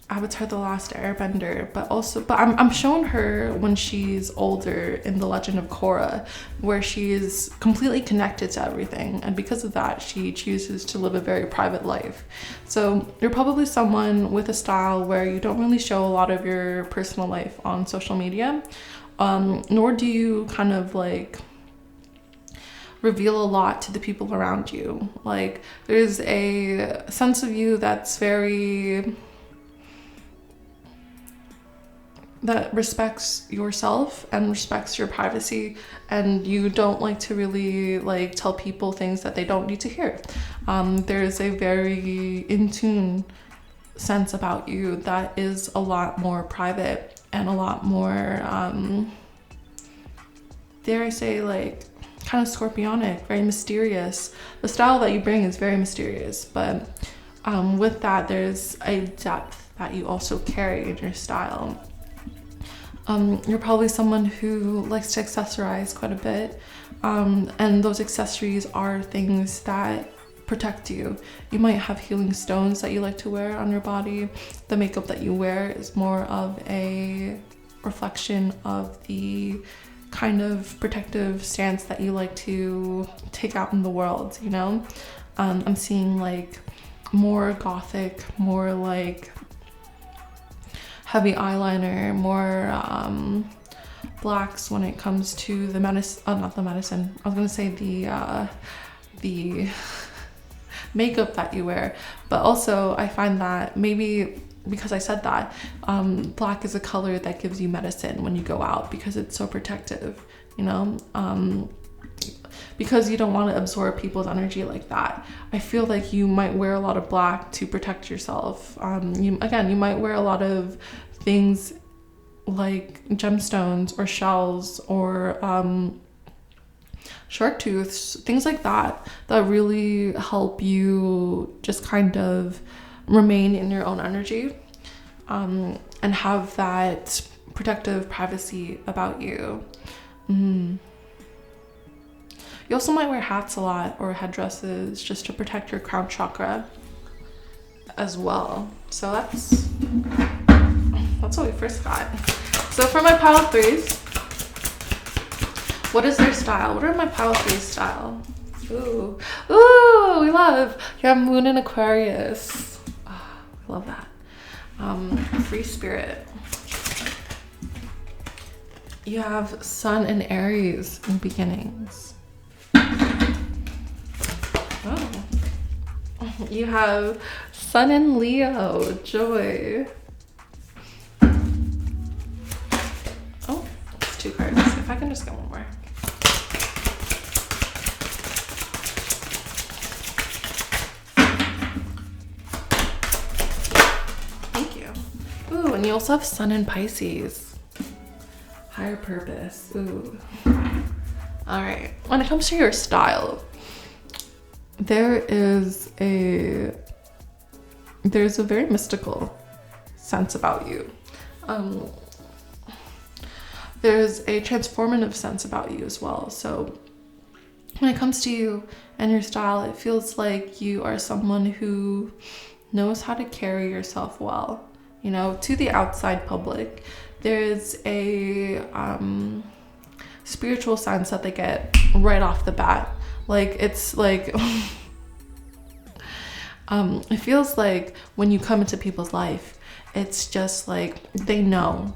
Avatar: The Last Airbender, but I'm shown her when she's older in The Legend of Korra, where she is completely connected to everything, and because of that, she chooses to live a very private life. So you're probably someone with a style where you don't really show a lot of your personal life on social media, nor do you kind of like reveal a lot to the people around you. Like, there's a sense of you that's that respects yourself and respects your privacy, and you don't like to really like tell people things that they don't need to hear. There's a very in tune sense about you that is a lot more private and a lot more, dare I say, like kind of scorpionic, very mysterious. The style that you bring is very mysterious, but with that, there's a depth that you also carry in your style. You're probably someone who likes to accessorize quite a bit, and those accessories are things that protect you. You might have healing stones that you like to wear on your body. The makeup that you wear is more of a reflection of the kind of protective stance that you like to take out in the world, you know? I'm seeing like more gothic, more like heavy eyeliner, more blacks when it comes to the not the medicine. I was gonna say the makeup that you wear, but also I find that maybe because I said that, black is a color that gives you medicine when you go out because it's so protective, you know? Because you don't want to absorb people's energy like that. I feel like you might wear a lot of black to protect yourself. You might wear a lot of things like gemstones or shells or shark tooths, things like that, that really help you just kind of remain in your own energy, and have that protective privacy about you. You also might wear hats a lot or headdresses just to protect your crown chakra as well. So that's what we first got. So for my pile threes, what is their style? What are my pile threes style? Ooh, we love. You have Moon in Aquarius. Oh, I love that. Free spirit. You have Sun in Aries in beginnings. Oh. You have Sun in Leo, joy. Oh, it's 2 cards. If I can just get one more. Thank you. Ooh, and you also have Sun in Pisces. Higher purpose. Ooh. All right. When it comes to your style, there's a very mystical sense about you. There's a transformative sense about you as well. So when it comes to you and your style, it feels like you are someone who knows how to carry yourself well, you know, to the outside public. There's a spiritual sense that they get right off the bat. Like, it's like it feels like when you come into people's life, it's just like they know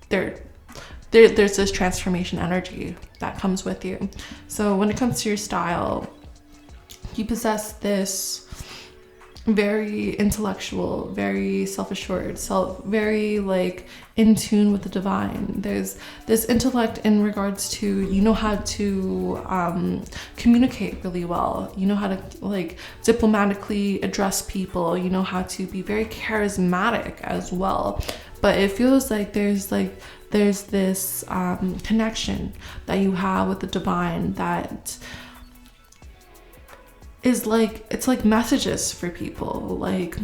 there's this transformation energy that comes with you. So when it comes to your style, you possess this very intellectual, very self-assured, very like in tune with the divine. There's this intellect in regards to, you know how to communicate really well, you know how to like diplomatically address people, you know how to be very charismatic as well. But it feels like there's this connection that you have with the divine that is like, it's like messages for people. Like,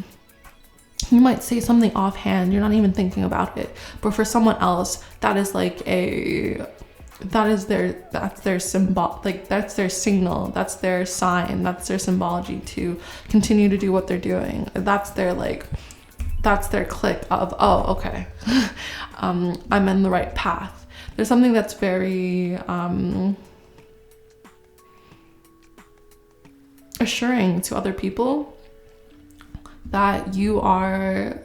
you might say something offhand, you're not even thinking about it, but for someone else, that is like that's their symbol, like that's their signal, that's their sign, that's their symbology to continue to do what they're doing. That's their click of, oh, okay, I'm in the right path. There's something that's very assuring to other people that you are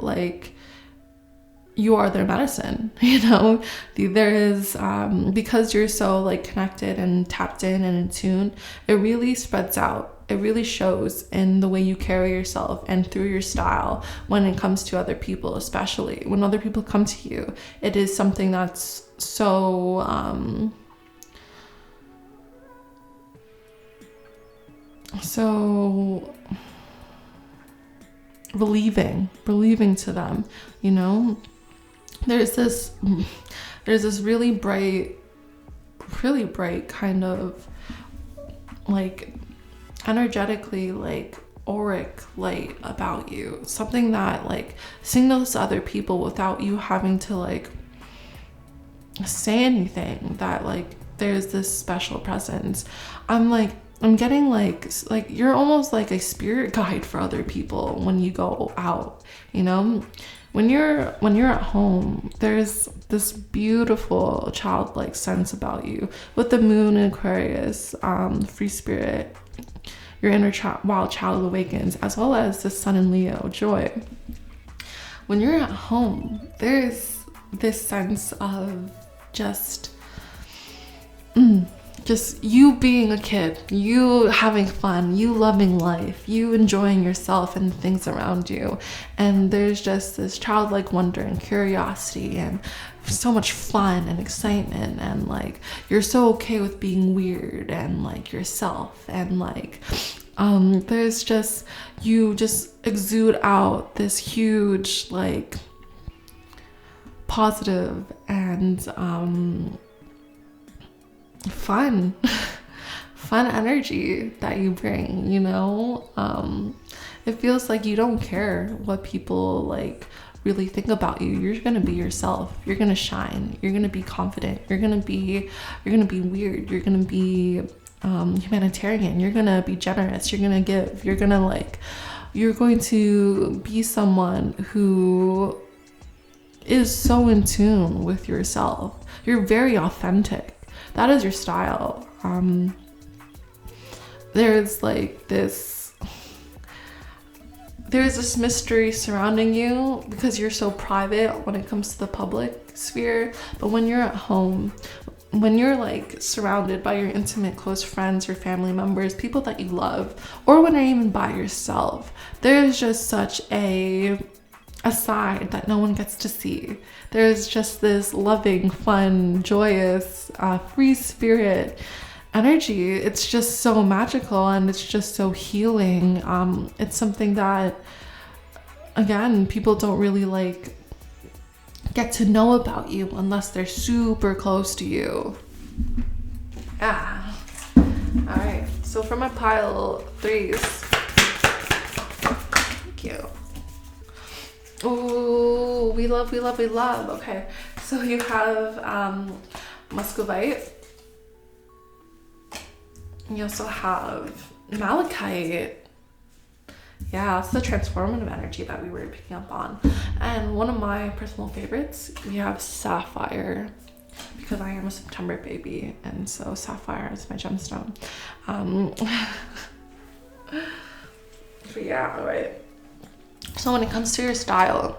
their medicine, you know. There is because you're so like connected and tapped in and in tune, it really spreads out. It really shows in the way you carry yourself and through your style when it comes to other people. Especially when other people come to you, it is something that's so relieving to them, you know. There's this really bright kind of like energetically like auric light about you, something that like signals to other people without you having to like say anything, that like there's this special presence. I'm getting like you're almost like a spirit guide for other people when you go out, you know. When you're at home, there's this beautiful childlike sense about you with the moon in Aquarius, free spirit, your inner wild child awakens, as well as the sun in Leo, joy. When you're at home, there's this sense of just you being a kid, you having fun, you loving life, you enjoying yourself and things around you. And there's just this childlike wonder and curiosity and so much fun and excitement, and like you're so okay with being weird and like yourself, and like there's just, you just exude out this huge like positive and fun energy that you bring, you know. It feels like you don't care what people like really think about you. You're gonna be yourself, you're gonna shine, you're gonna be confident, you're gonna be weird, you're gonna be humanitarian, you're gonna be generous, you're gonna give, you're going to be someone who is so in tune with yourself. You're very authentic. That is your style. There's this mystery surrounding you because you're so private when it comes to the public sphere. But when you're at home, when you're like surrounded by your intimate close friends, your family members, people that you love, or when you're even by yourself, there's just such a side that no one gets to see. There's just this loving, fun, joyous, free spirit energy. It's just so magical and it's just so healing. It's something that, again, people don't really like get to know about you unless they're super close to you. Yeah. All right. So for my pile 3s, thank you. Oh, we love. Okay, so you have muscovite. You also have malachite. Yeah, it's the transformative energy that we were picking up on. And one of my personal favorites, we have sapphire, because I am a September baby, and so sapphire is my gemstone. But yeah, all right. So when it comes to your style,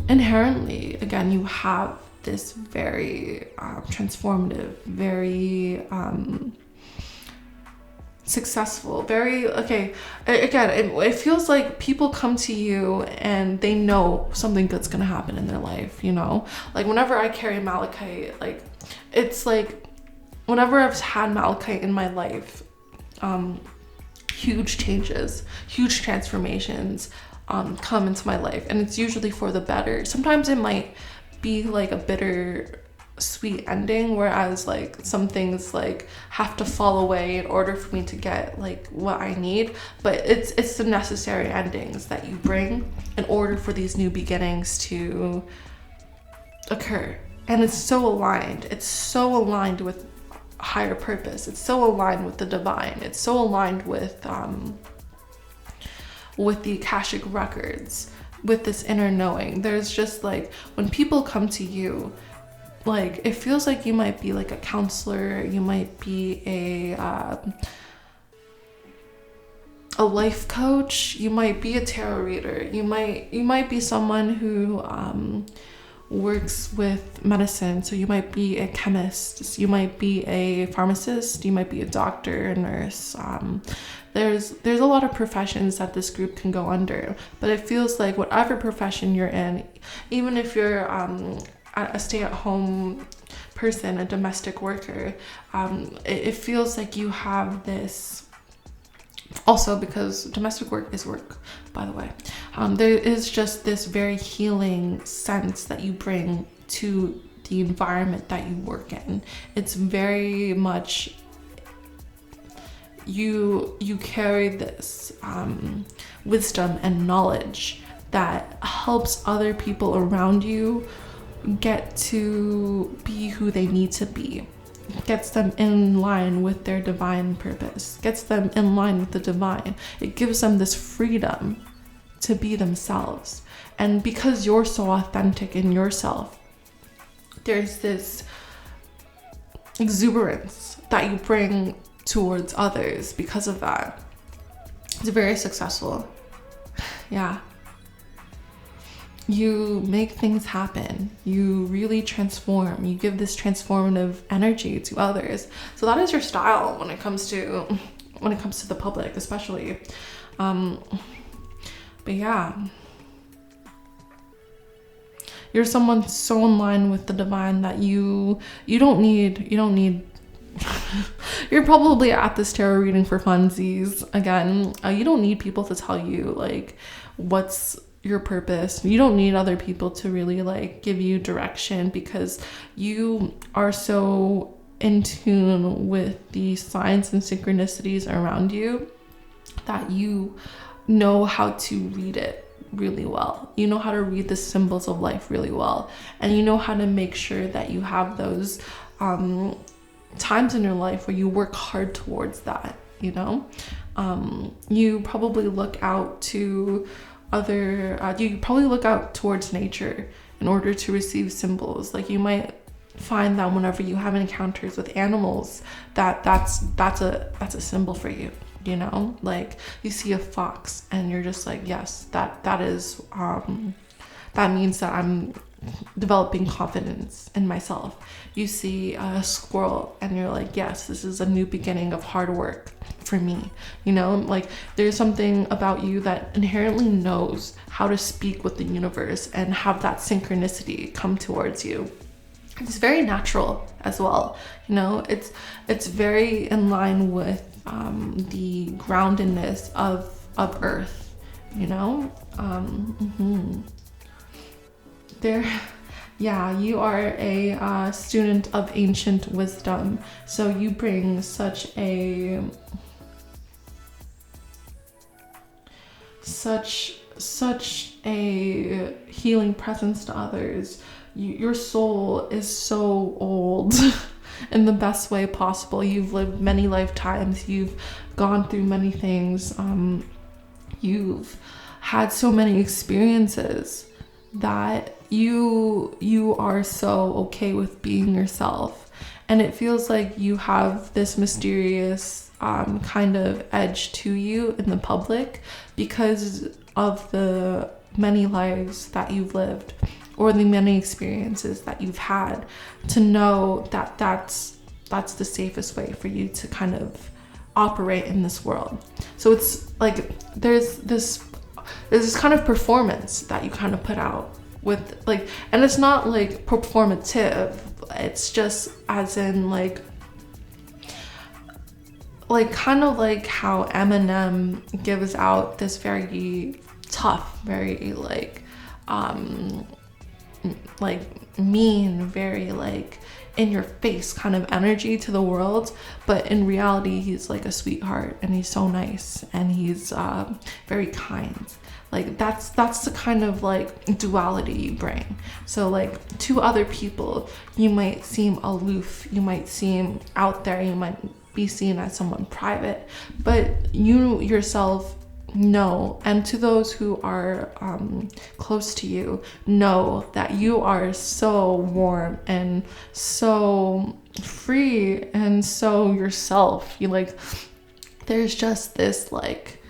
inherently, again, you have this very transformative, very successful, very, okay, again, it feels like people come to you and they know something good's gonna happen in their life, you know? Like whenever I carry malachite, like it's like whenever I've had malachite in my life, huge changes, huge transformations come into my life, and it's usually for the better. Sometimes it might be like a bitter sweet ending, whereas like some things like have to fall away in order for me to get like what I need, but it's the necessary endings that you bring in order for these new beginnings to occur. And it's so aligned with higher purpose, it's so aligned with the divine, it's so aligned with the Akashic records, with this inner knowing. There's just like, when people come to you, like it feels like you might be like a counselor, you might be a life coach, you might be a tarot reader, you might be someone who works with medicine, so you might be a chemist, you might be a pharmacist, you might be a doctor, a nurse. There's a lot of professions that this group can go under, but it feels like whatever profession you're in, even if you're a stay-at-home person, a domestic worker, it feels like you have this, also because domestic work is work, by the way, there is just this very healing sense that you bring to the environment that you work in. It's very much, you carry this wisdom and knowledge that helps other people around you get to be who they need to be, gets them in line with their divine purpose, gets them in line with the divine. It gives them this freedom to be themselves. And because you're so authentic in yourself, there's this exuberance that you bring towards others because of that. It's very successful. Yeah. You make things happen. You really transform. You give this transformative energy to others. So that is your style when it comes to the public, especially. But yeah, you're someone so in line with the divine that you don't need you're probably at this tarot reading for funsies again. You don't need people to tell you like what's your purpose. You don't need other people to really like give you direction, because you are so in tune with the signs and synchronicities around you that you know how to read it really well. You know how to read the symbols of life really well, and you know how to make sure that you have those times in your life where you work hard towards that, you know. You probably look out to you probably look out towards nature in order to receive symbols. Like you might find that whenever you have encounters with animals, that's a symbol for you, you know. Like you see a fox and you're just like, yes, that is that means that I'm developing confidence in myself. You see a squirrel and you're like, yes, this is a new beginning of hard work for me, you know. Like there's something about you that inherently knows how to speak with the universe and have that synchronicity come towards you. It's very natural as well, you know. It's very in line with the groundedness of earth, you know. Yeah, you are a student of ancient wisdom, so you bring such a healing presence to others. Your soul is so old in the best way possible. You've lived many lifetimes, you've gone through many things, you've had so many experiences that you are so okay with being yourself. And it feels like you have this mysterious kind of edge to you in the public because of the many lives that you've lived, or the many experiences that you've had, to know that that's the safest way for you to kind of operate in this world. So it's like there's this kind of performance that you kind of put out with like, and it's not like performative, it's just as in like kind of like how Eminem gives out this very tough, very like mean, very like in your face kind of energy to the world, but in reality he's like a sweetheart and he's so nice and he's very kind. Like that's the kind of like duality you bring. So like to other people you might seem aloof, you might seem out there, you might be seen as someone private, but you yourself know, and to those who are close to you, know that you are so warm and so free and so yourself. You like, there's just this like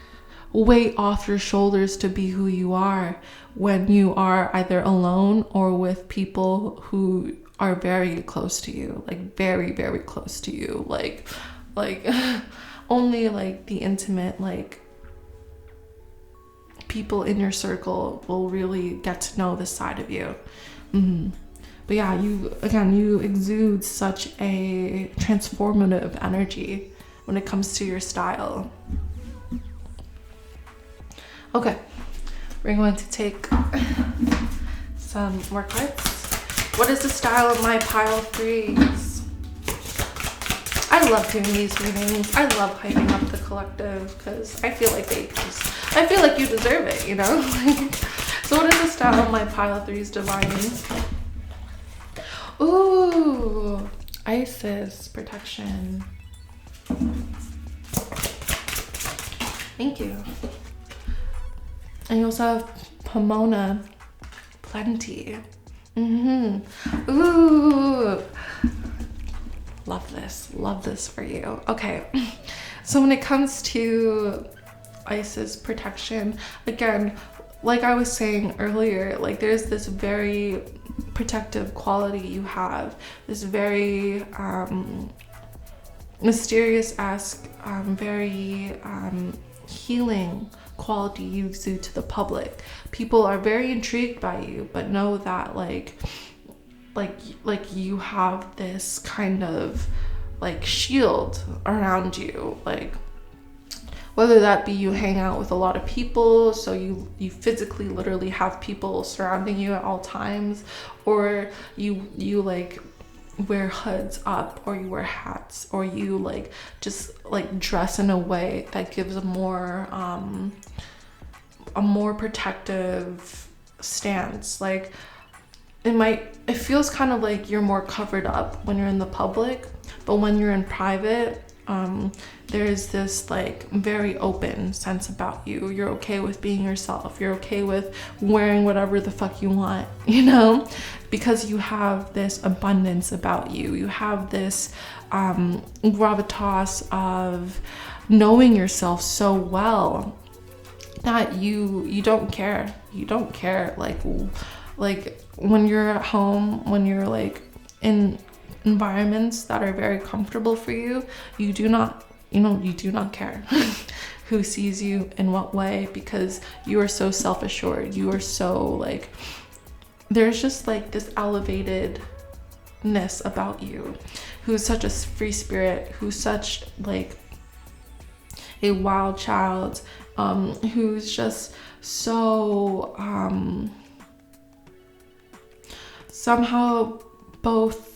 weight off your shoulders to be who you are when you are either alone or with people who are very close to you, like very, very close to you, like only like the intimate like people in your circle will really get to know this side of you. But yeah, you exude such a transformative energy when it comes to your style. Okay, we're going to take some more cards. What is the style of my pile threes? I love doing these readings. I love hyping up the collective because I feel like I feel like you deserve it, you know? So what is the style of my pile threes divine? Ooh, Isis, protection. Thank you. And you also have Pomona, plenty. Ooh. Love this for you. Okay, so when it comes to Isis protection, again, like I was saying earlier, like there's this very protective quality you have, this very mysterious-esque, very healing quality you exude to the public. People are very intrigued by you, but know that like you have this kind of like shield around you, like whether that be you hang out with a lot of people, so you physically literally have people surrounding you at all times, or you like wear hoods up, or you wear hats, or you like just like dress in a way that gives a more protective stance. Like it feels kind of like you're more covered up when you're in the public, but when you're in private, there's this like very open sense about you. You're okay with being yourself. You're okay with wearing whatever the fuck you want, you know, because you have this abundance about you. You have this gravitas of knowing yourself so well that you don't care. You don't care like when you're at home, when you're like in environments that are very comfortable for you, you do not care who sees you in what way, because you are so self-assured. You are so like, there's just like this elevatedness about you, who's such a free spirit, who's such like a wild child, who's just so somehow both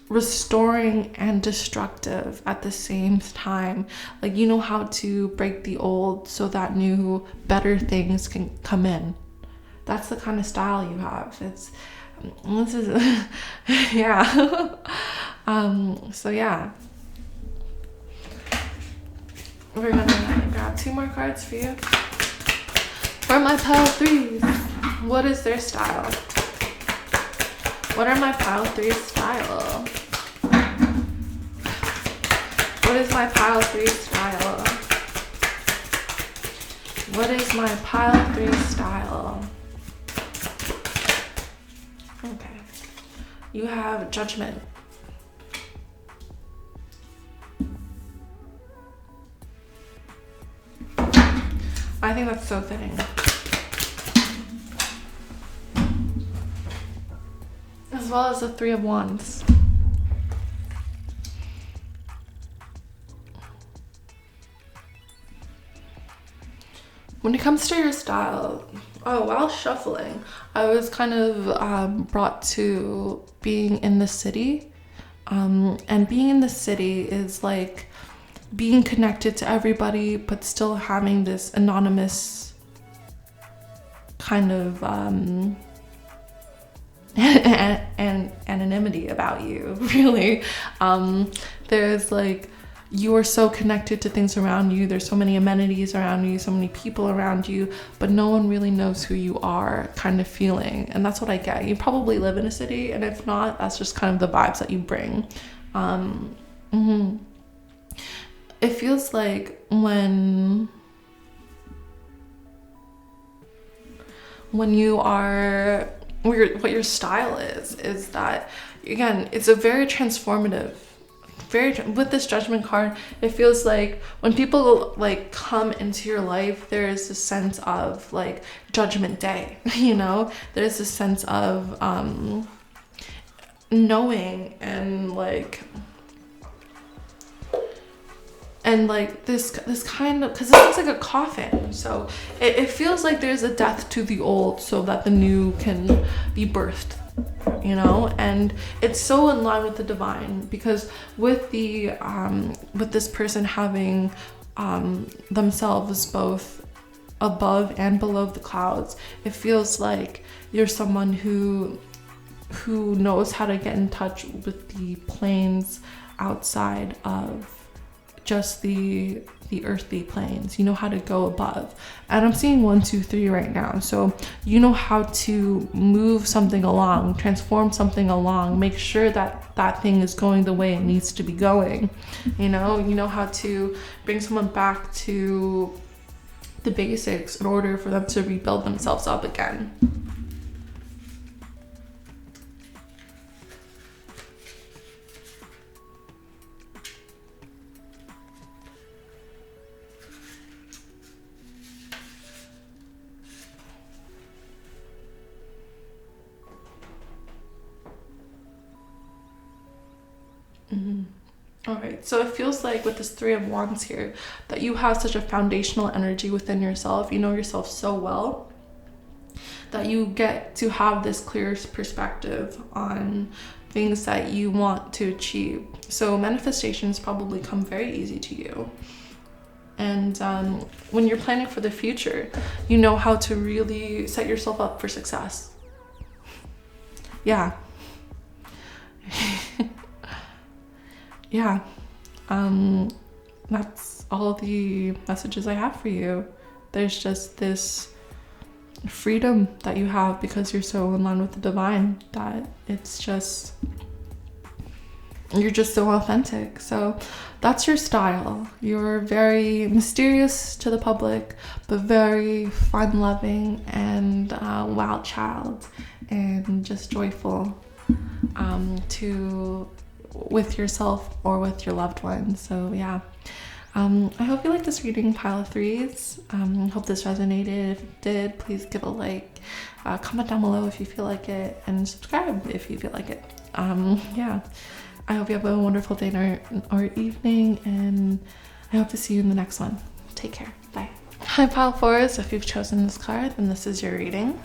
restoring and destructive at the same time. Like, you know how to break the old so that new, better things can come in. That's the kind of style you have. Yeah. So yeah. We're gonna grab 2 more cards for you. For my pile threes, what is their style? What are my pile threes style? What is my pile 3 style? What is my pile 3 style? Okay. You have judgment. I think that's so fitting. As well as the Three of Wands. When it comes to your style, while shuffling, I was kind of brought to being in the city. And being in the city is like being connected to everybody, but still having this anonymous kind of anonymity about you, really. There's like, you are so connected to things around you. There's so many amenities around you, so many people around you, but no one really knows who you are kind of feeling. And that's what I get. You probably live in a city, and if not, that's just kind of the vibes that you bring. It feels like when you are, what your style is that, again, it's a very transformative, with this Judgment card, it feels like when people like come into your life, there is this sense of like Judgment Day, you know, there's this sense of knowing and like this kind of, because it looks like a coffin, so it feels like there's a death to the old so that the new can be birthed, you know. And it's so in line with the divine, because with the with this person having themselves both above and below the clouds, it feels like you're someone who knows how to get in touch with the planes outside of just the earthly planes. You know how to go above, and I'm seeing 1, 2, 3 right now. So you know how to move something along, transform something along, make sure that that thing is going the way it needs to be going. You know how to bring someone back to the basics in order for them to rebuild themselves up again. All right, so it feels like with this Three of Wands here that you have such a foundational energy within yourself. You know yourself so well that you get to have this clear perspective on things that you want to achieve. So manifestations probably come very easy to you. And when you're planning for the future, you know how to really set yourself up for success. Yeah. Yeah, that's all the messages I have for you. There's just this freedom that you have because you're so in line with the divine, that it's just, you're just so authentic. So that's your style. You're very mysterious to the public, but very fun-loving and wild child, and just joyful with yourself or with your loved ones. So yeah, I hope you like this reading, pile of threes. Hope this resonated. If it did, please give a like, comment down below if you feel like it, and subscribe if you feel like it. Yeah, I hope you have a wonderful day or evening, and I hope to see you in the next one. Take care. Bye. Hi pile fours, if you've chosen this card, then this is your reading.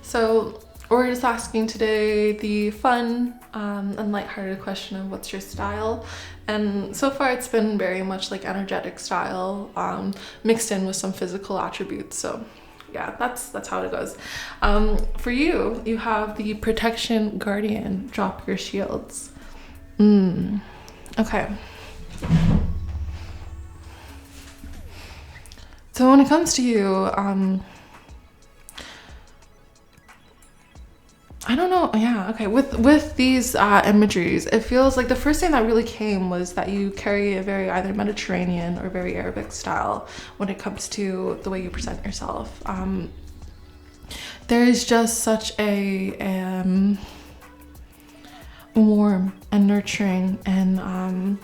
So we're just asking today the fun and lighthearted question of what's your style, and so far it's been very much like energetic style mixed in with some physical attributes. So yeah, that's how it goes. For you, you have the Protection Guardian, drop your shields. Okay. So when it comes to you, I don't know. Yeah, okay. With these imageries, it feels like the first thing that really came was that you carry a very either Mediterranean or very Arabic style when it comes to the way you present yourself. There is just such a warm and nurturing and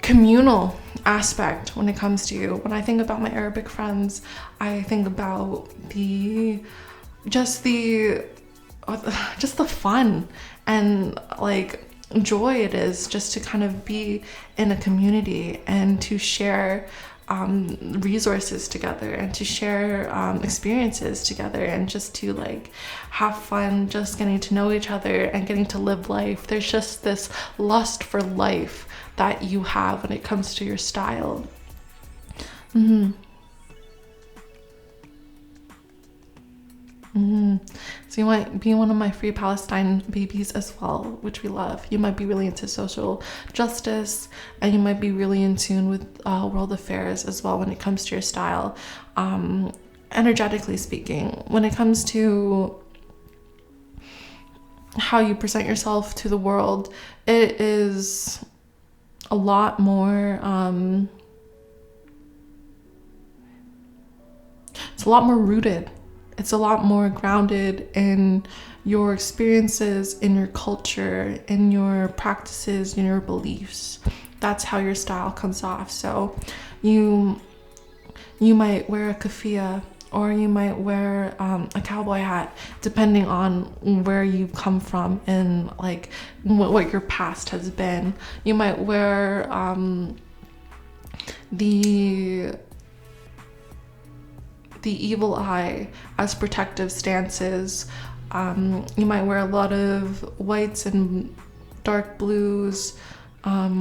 communal aspect when it comes to you. When I think about my Arabic friends, I think about just the fun and like joy it is just to kind of be in a community and to share resources together and to share experiences together and just to like have fun just getting to know each other and getting to live life. There's just this lust for life that you have when it comes to your style. So you might be one of my Free Palestine babies as well, which we love. You might be really into social justice, and you might be really in tune with world affairs as well when it comes to your style. Energetically speaking, when it comes to how you present yourself to the world, it is a lot more it's a lot more rooted. It's a lot more grounded in your experiences, in your culture, in your practices, in your beliefs. That's how your style comes off. So you might wear a keffiyeh, or you might wear a cowboy hat, depending on where you come from and like what your past has been. You might wear the evil eye as protective stances. You might wear a lot of whites and dark blues, a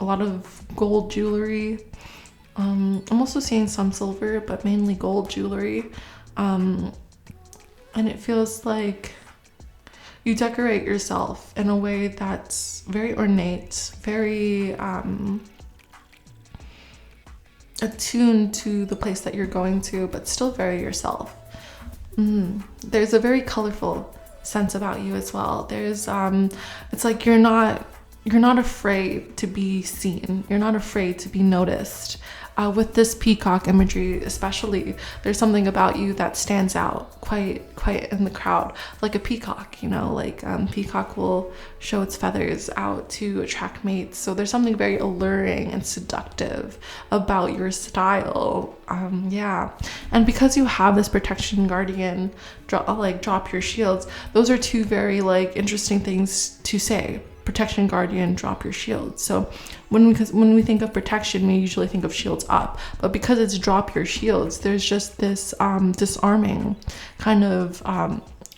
lot of gold jewelry. I'm also seeing some silver, but mainly gold jewelry. And it feels like you decorate yourself in a way that's very ornate, very attuned to the place that you're going to, but still very yourself. There's a very colorful sense about you as well. There's it's like you're not afraid to be seen. You're not afraid to be noticed. With this peacock imagery especially, there's something about you that stands out quite in the crowd, like a peacock, you know, like peacock will show its feathers out to attract mates. So there's something very alluring and seductive about your style. And because you have this protection guardian, drop your shields, those are two very like interesting things to say. Protection guardian, drop your shield. So when we think of protection, we usually think of shields up, but because it's drop your shields, there's just this disarming kind of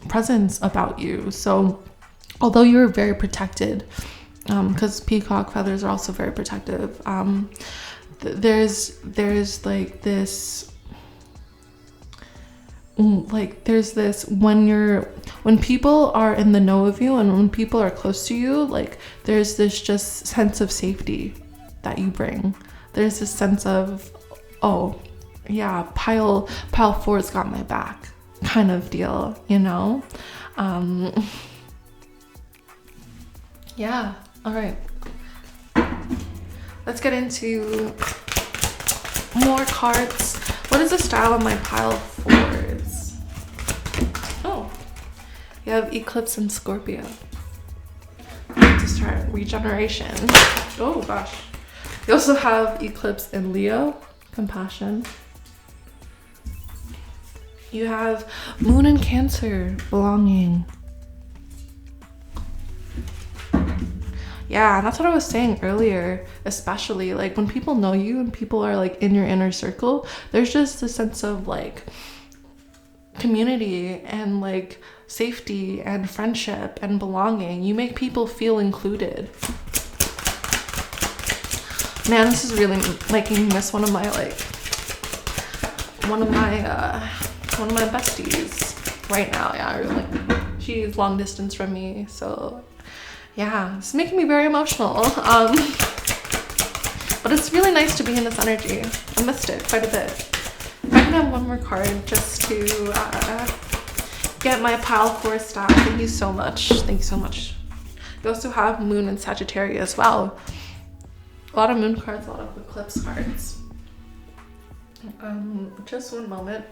presence about you. So although you're very protected, because peacock feathers are also very protective, there's like this when people are in the know of you and when people are close to you, like there's this just sense of safety that you bring. There's this sense of, oh yeah, pile 4's got my back kind of deal, you know. Yeah, all right, let's get into more cards. What is the style of my pile 4s? Oh, you have Eclipse and Scorpio. To start regeneration. Oh gosh. You also have Eclipse and Leo, Compassion. You have Moon and Cancer, Belonging. Yeah, that's what I was saying earlier, especially like when people know you and people are like in your inner circle, there's just a sense of like community and like safety and friendship and belonging. You make people feel included. Man, this is really making me miss one of my besties right now. Yeah, really. She's long distance from me, so yeah, it's making me very emotional. But it's really nice to be in this energy. I missed it quite a bit. If I can have one more card just to get my pile 4 style. Thank you so much. Thank you so much. You also have Moon and Sagittarius as well. A lot of Moon cards, a lot of Eclipse cards. Just one moment.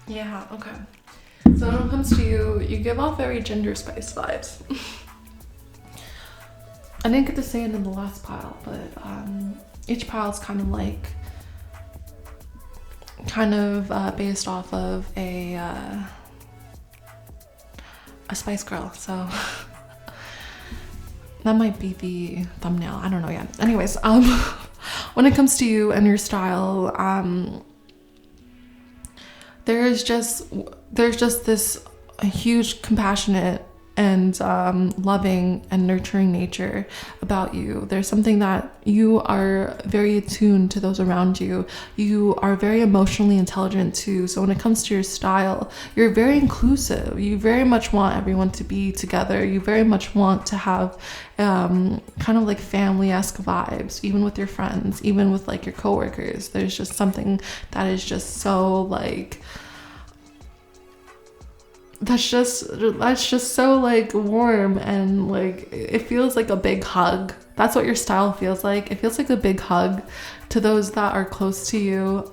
Yeah, okay. So when it comes to you, you give off very Ginger Spice vibes. I didn't get to say it in the last pile, but each pile is kind of like, based off of a Spice Girl. So that might be the thumbnail. I don't know yet. Anyways, when it comes to you and your style, there's just this huge compassionate and loving and nurturing nature about you. There's something that you are very attuned to those around you. You are very emotionally intelligent too. So when it comes to your style, you're very inclusive. You very much want everyone to be together. You very much want to have kind of like family-esque vibes, even with your friends, even with like your coworkers. There's just something that is just so like, that's just so like warm, and like it feels like a big hug. That's what your style feels like. It feels like a big hug to those that are close to you.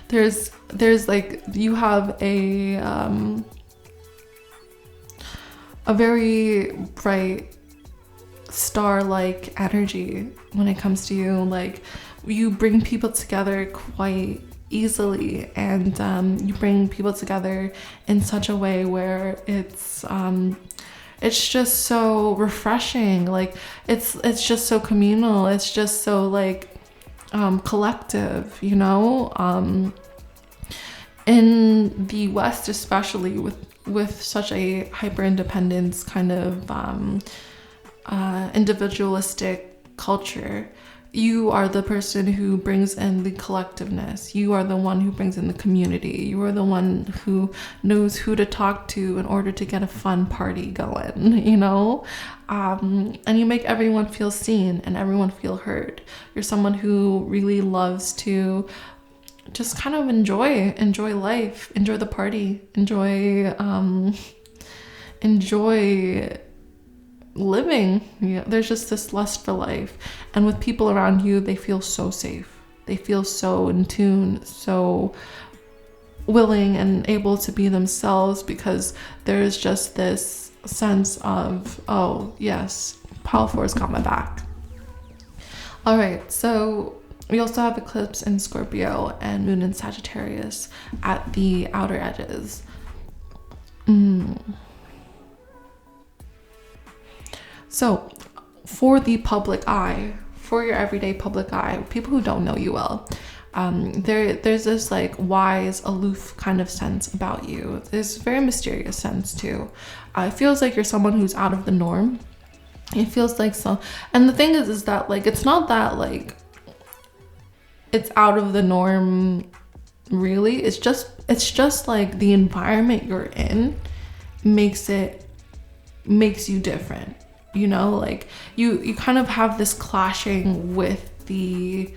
There's like, you have a very bright star-like energy when it comes to you. Like, you bring people together quite easily, and you bring people together in such a way where it's just so refreshing. Like, it's just so communal. It's just so like collective, you know. In the West, especially with such a hyper independence kind of individualistic culture, you are the person who brings in the collectiveness. You are the one who brings in the community. You are the one who knows who to talk to in order to get a fun party going, you know? And you make everyone feel seen and everyone feel heard. You're someone who really loves to just kind of enjoy life, enjoy the party, enjoy living. Yeah, there's just this lust for life, and with people around you, they feel so safe. They feel so in tune, so willing and able to be themselves, because there's just this sense of, oh yes, Pile 4's got my back. All right, so we also have eclipse in Scorpio and moon in Sagittarius at the outer edges. So for the public eye, for your everyday public eye, people who don't know you well, there's this like wise, aloof kind of sense about you. There's a very mysterious sense too. It feels like you're someone who's out of the norm. It feels like so, and the thing is that like, it's not that like it's out of the norm really. It's just like the environment you're in makes you different. You know, like you kind of have this clashing with the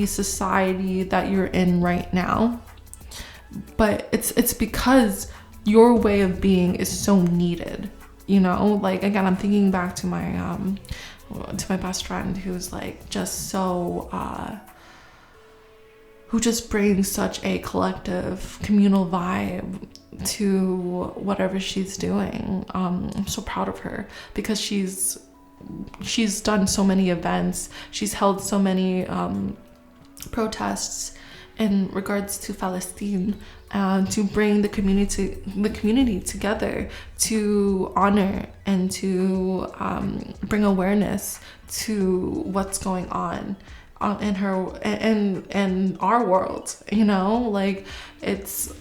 society that you're in right now, but it's because your way of being is so needed. You know, like again, I'm thinking back to my best friend who's like just so who just brings such a collective communal vibe to whatever she's doing. I'm so proud of her because she's done so many events. She's held so many protests in regards to Palestine, to bring the community together, to honor and to bring awareness to what's going on in our world. You know, like it's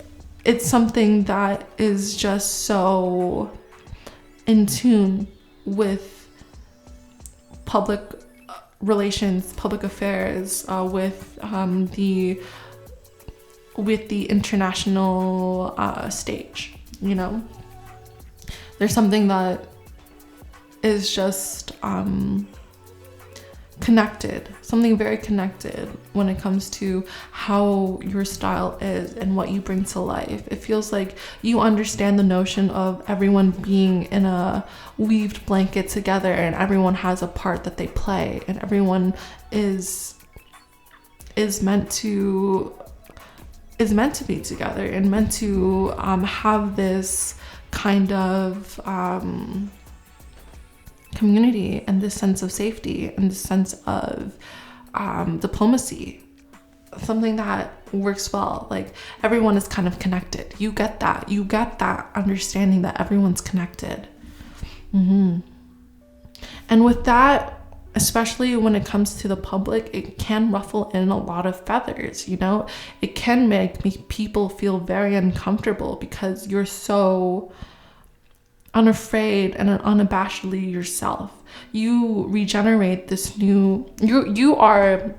something that is just so in tune with public relations, public affairs, with the international stage. You know, there's something that is just connected, something very connected when it comes to how your style is and what you bring to life. It feels like you understand the notion of everyone being in a weaved blanket together, and everyone has a part that they play, and everyone is meant to is meant to be together and meant to have this kind of community and this sense of safety and this sense of diplomacy, something that works well. Like everyone is kind of connected. You get that understanding that everyone's connected. And with that, especially when it comes to the public, it can ruffle in a lot of feathers, you know? It can make people feel very uncomfortable because you're so unafraid and unabashedly yourself. You regenerate this new, you are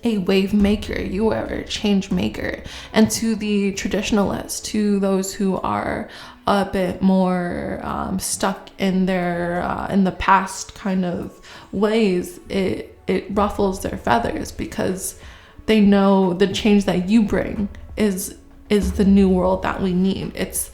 a wave maker, you are a change maker. And to the traditionalists, to those who are a bit more stuck in their in the past kind of ways, it ruffles their feathers because they know the change that you bring is the new world that we need. It's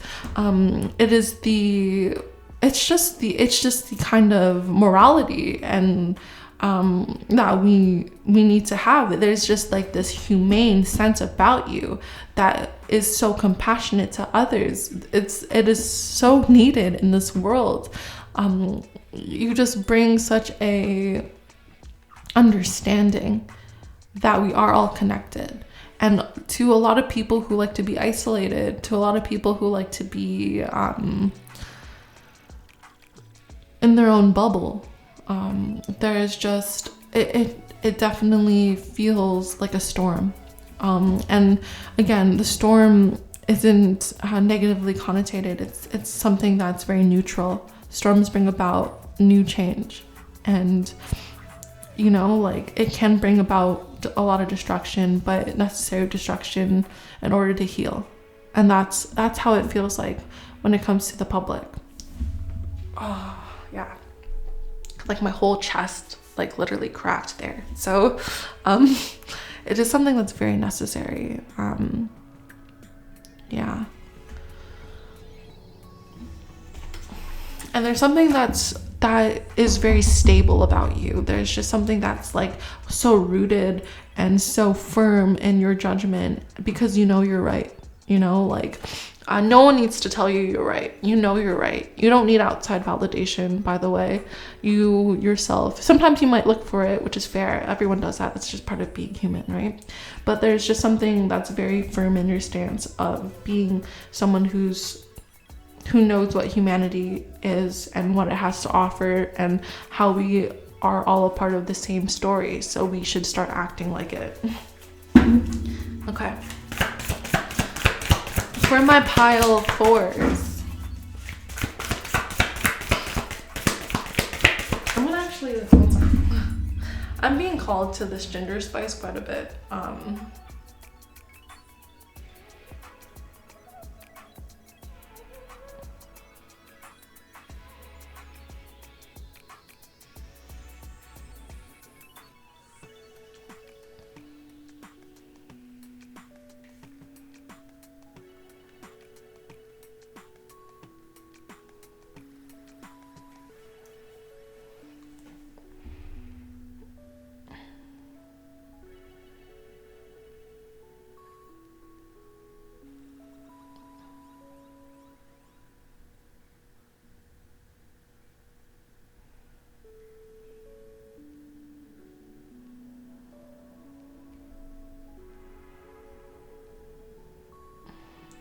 just the kind of morality and that we need to have. There's just like this humane sense about you that is so compassionate to others. It is so needed in this world. You just bring such a understanding that we are all connected. And to a lot of people who like to be isolated, to a lot of people who like to be in their own bubble, there's just, it definitely feels like a storm. And again, the storm isn't negatively connotated. It's something that's very neutral. Storms bring about new change. And, you know, like it can bring about a lot of destruction, but necessary destruction in order to heal. And that's how it feels like when it comes to the public. Oh, yeah. Like my whole chest like literally cracked there. So it is something that's very necessary. Yeah. And there's something that is very stable about you. There's just something that's like so rooted and so firm in your judgment because you know you're right. You know, like no one needs to tell you you're right. You know you're right. You don't need outside validation, by the way. You yourself, sometimes you might look for it, which is fair. Everyone does that. That's just part of being human, right? But there's just something that's very firm in your stance of being someone who knows what humanity is and what it has to offer and how we are all a part of the same story. So we should start acting like it. Okay. For my pile of 4s, I'm gonna actually, I'm being called to this ginger spice quite a bit.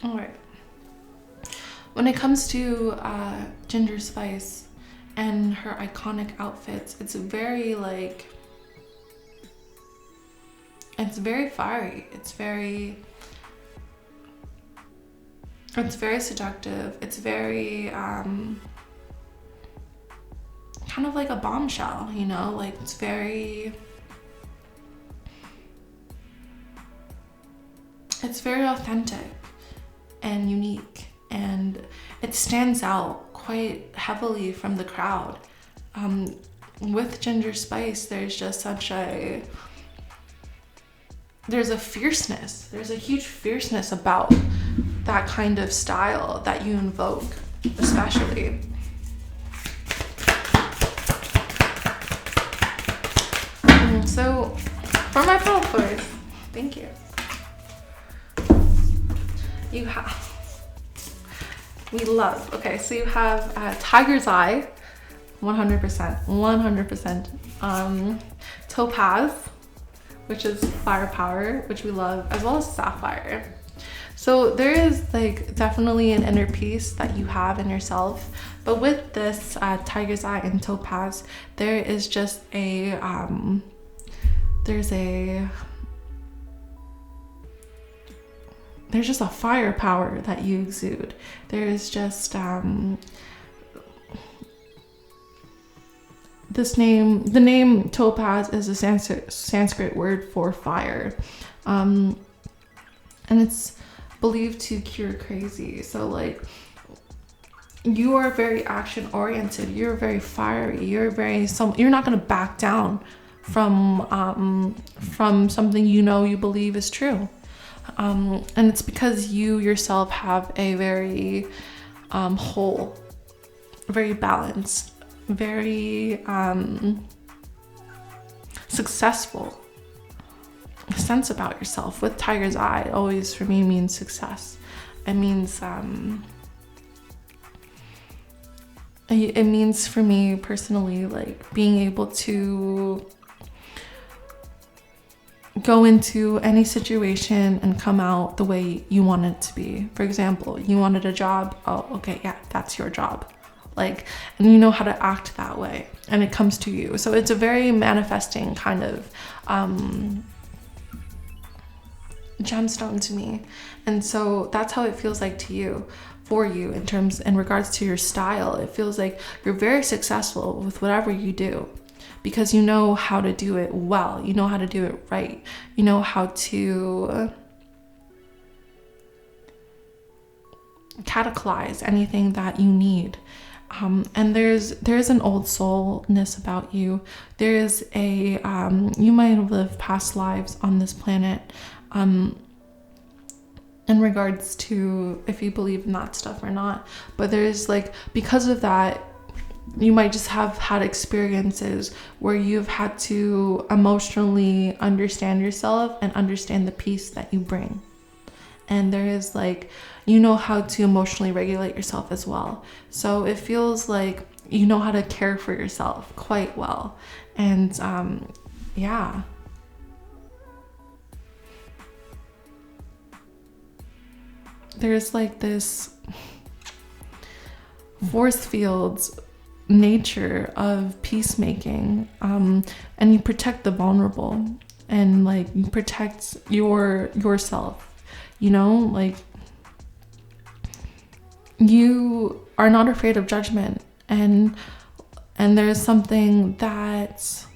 All right. When it comes to Ginger Spice and her iconic outfits, it's very fiery. It's very seductive. It's very kind of like a bombshell, you know, like it's very authentic and unique, and it stands out quite heavily from the crowd. With Ginger Spice, there's just there's a fierceness. There's a huge fierceness about that kind of style that you invoke, especially. So, for my pile 4s, thank you. you have, we love, okay, so you have Tiger's Eye, 100%. Topaz, which is firepower, which we love, as well as sapphire. So there is like definitely an inner peace that you have in yourself, but with this Tiger's Eye and Topaz, there is just a there's just a firepower that you exude. There is just the name Topaz is a Sanskrit word for fire, and it's believed to cure crazy. So like, you are very action oriented, you're very fiery, you're not going to back down from something you believe is true, and it's because you yourself have a very whole, very balanced, very successful sense about yourself. With Tiger's Eye, always for me means success. It means it means for me personally, like being able to go into any situation and come out the way you want it to be. For example, you wanted a job. Oh, okay, yeah, that's your job. Like, and you know how to act that way, and it comes to you. So it's a very manifesting kind of gemstone to me. And so that's how it feels like to you, for you, in regards to your style. It feels like you're very successful with whatever you do, because you know how to do it well, you know how to do it right, you know how to catalyze anything that you need. And there's an old soulness about you. There is a you might have lived past lives on this planet, in regards to if you believe in that stuff or not. But there's like, because of that, you might just have had experiences where you've had to emotionally understand yourself and understand the peace that you bring. And there is like, you know how to emotionally regulate yourself as well. So it feels like you know how to care for yourself quite well. And yeah. There's like this force fields nature of peacemaking, and you protect the vulnerable, and like you protect yourself, like you are not afraid of judgment, and there's something that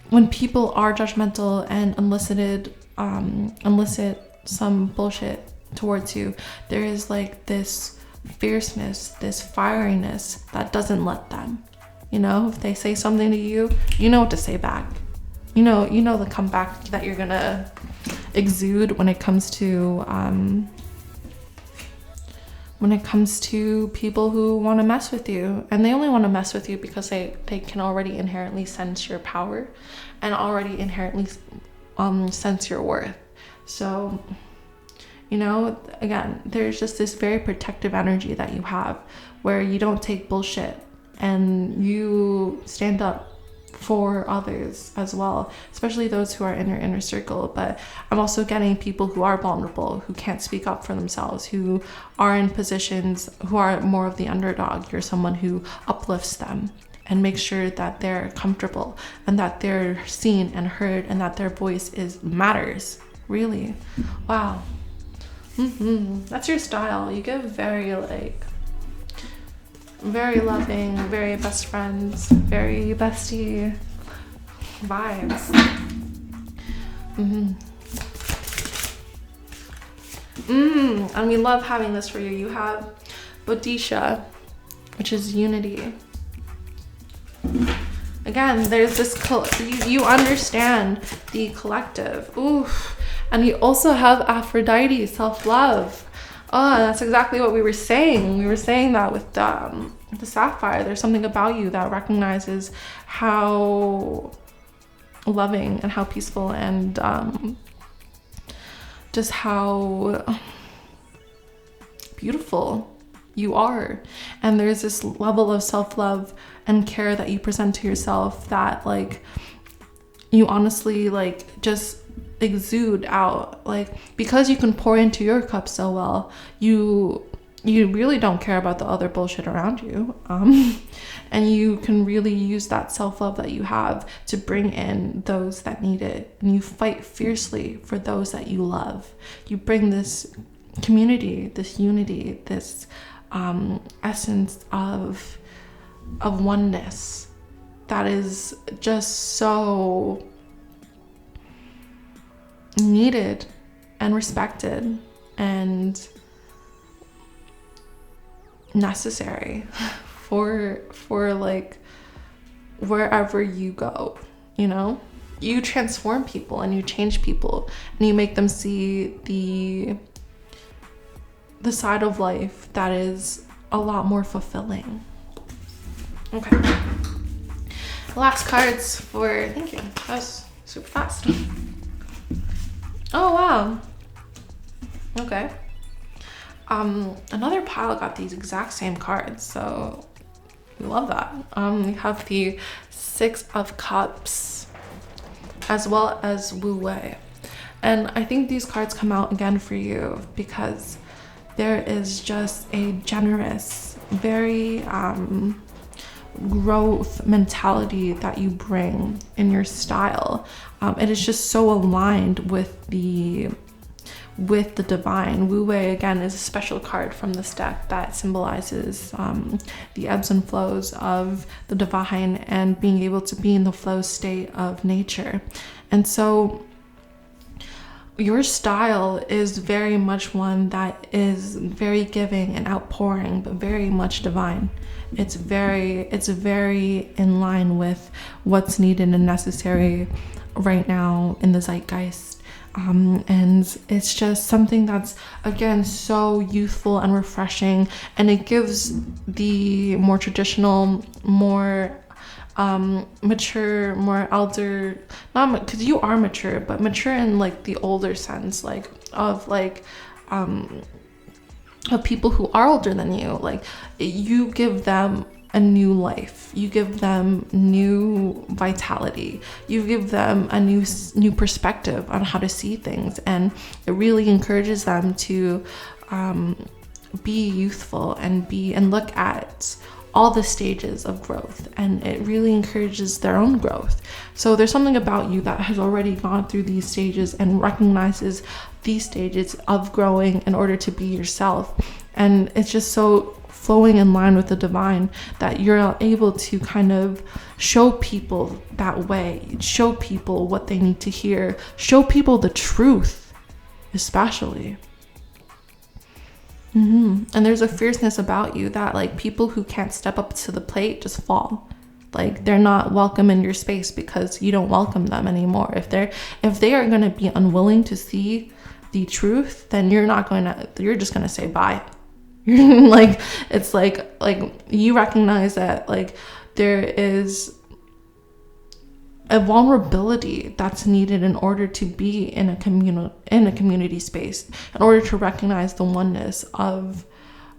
when people are judgmental and elicit some bullshit towards you, there is like this fierceness, this fieriness that doesn't let them. If they say something to you, you know what to say back. You know the comeback that you're gonna exude when it comes to people who want to mess with you. And they only want to mess with you because they can already inherently sense your power and already inherently sense your worth. So again, there's just this very protective energy that you have, where you don't take bullshit and you stand up for others as well, especially those who are in your inner circle. But I'm also getting people who are vulnerable, who can't speak up for themselves, who are in positions, who are more of the underdog. You're someone who uplifts them and makes sure that they're comfortable and that they're seen and heard and that their voice matters. Really. Wow. That's your style. You give very loving, very best friends, very bestie vibes. And we love having this for you. You have Bodhisha, which is unity. Again, there's this, you understand the collective. Oof. And you also have Aphrodite, self-love. Oh, that's exactly what we were saying. We were saying that with the sapphire. There's something about you that recognizes how loving and how peaceful and just how beautiful. You are. And there's this level of self-love and care that you present to yourself that like you honestly like just exude out, like because you can pour into your cup so well, you really don't care about the other bullshit around you, and you can really use that self-love that you have to bring in those that need it, and you fight fiercely for those that you love. You bring this community, this unity, this essence of oneness that is just so needed and respected and necessary for like wherever you go. You know, you transform people and you change people and you make them see the side of life that is a lot more fulfilling. Okay, last cards for, thank you, that was super fast. Oh wow, okay. Another pile got these exact same cards, so we love that. We have the Six of Cups as well as Wu Wei, and I think these cards come out again for you because there is just a generous, very growth mentality that you bring in your style. It is just so aligned with the divine. Wu Wei again is a special card from this deck that symbolizes the ebbs and flows of the divine and being able to be in the flow state of nature. And so your style is very much one that is very giving and outpouring, but very much divine. It's very in line with what's needed and necessary right now in the zeitgeist. And it's just something that's, again, so youthful and refreshing, and it gives the more traditional, more mature, more elder, not because you are mature, but mature in like the older sense, like of people who are older than you. Like you give them a new life, you give them new vitality, you give them a new perspective on how to see things, and it really encourages them to be youthful and look at all the stages of growth, and it really encourages their own growth. So there's something about you that has already gone through these stages and recognizes these stages of growing in order to be yourself, and it's just so flowing in line with the divine that you're able to kind of show people that way, show people what they need to hear, show people the truth, especially. And there's a fierceness about you that like people who can't step up to the plate just fall. Like they're not welcome in your space because you don't welcome them anymore. If they are going to be unwilling to see the truth, then you're just going to say bye. Like it's like you recognize that like there is a vulnerability that's needed in order to be in a community space, in order to recognize the oneness of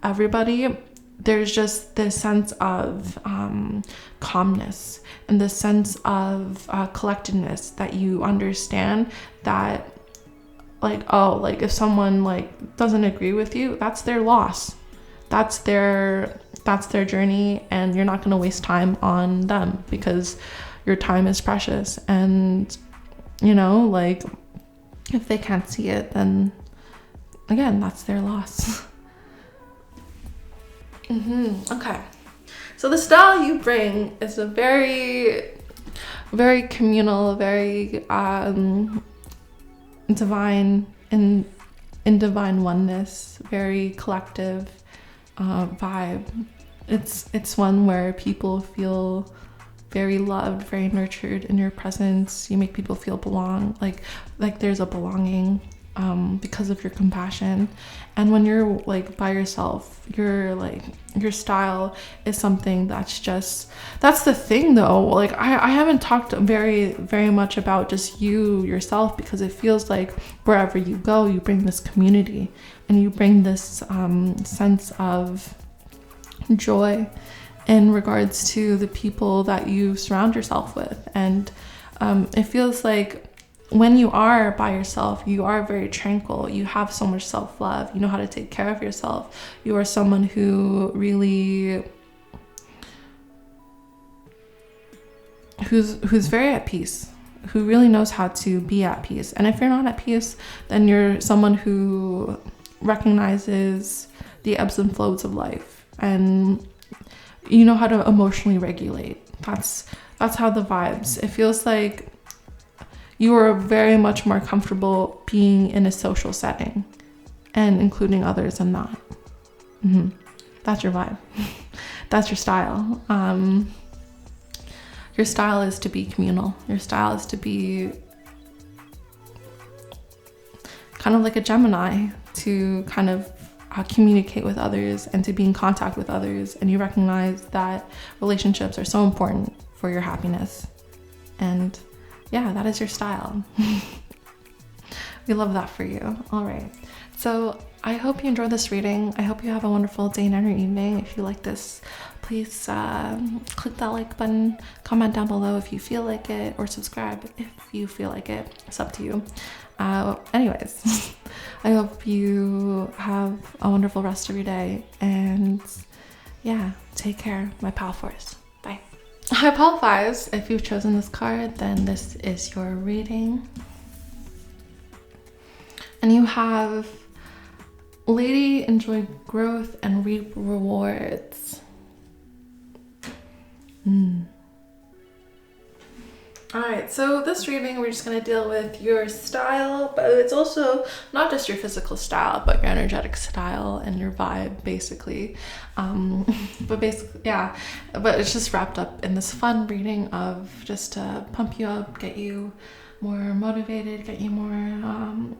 everybody. There's just this sense of calmness and this sense of collectedness that you understand that like, oh, like if someone like doesn't agree with you, that's their loss, that's their journey, and you're not going to waste time on them because your time is precious. And you know, like if they can't see it, then again, that's their loss. Okay, so the style you bring is a very, very communal, very divine, in divine oneness, very collective vibe. It's one where people feel very loved, very nurtured in your presence. You make people feel like there's a belonging because of your compassion. And when you're like by yourself, your style is something that's the thing though. Like I haven't talked very much about just you yourself, because it feels like wherever you go, you bring this community and you bring this sense of joy in regards to the people that you surround yourself with. And it feels like when you are by yourself, you are very tranquil. You have so much self-love. You know how to take care of yourself. You are someone who really, who's very at peace, who really knows how to be at peace. And if you're not at peace, then you're someone who recognizes the ebbs and flows of life, and you know how to emotionally regulate. That's how the vibes. It feels like you are very much more comfortable being in a social setting and including others in that. That's your vibe. That's your style. Your style is to be communal. Your style is to be kind of like a Gemini, to kind of communicate with others and to be in contact with others. And you recognize that relationships are so important for your happiness. And yeah, that is your style. We love that for you. All right. So I hope you enjoyed this reading. I hope you have a wonderful day, night, or evening. If you like this, please click that like button, comment down below if you feel like it, or subscribe if you feel like it. It's up to you. Anyways, I hope you have a wonderful rest of your day. And yeah, take care, my pal force. Bye. Hi Pal Fives, if you've chosen this card, then this is your reading. And you have Lady, enjoy growth and reap rewards. Alright, so this reading we're just going to deal with your style, but it's also not just your physical style, but your energetic style and your vibe, basically. But it's just wrapped up in this fun reading of just to pump you up, get you more motivated, get you more,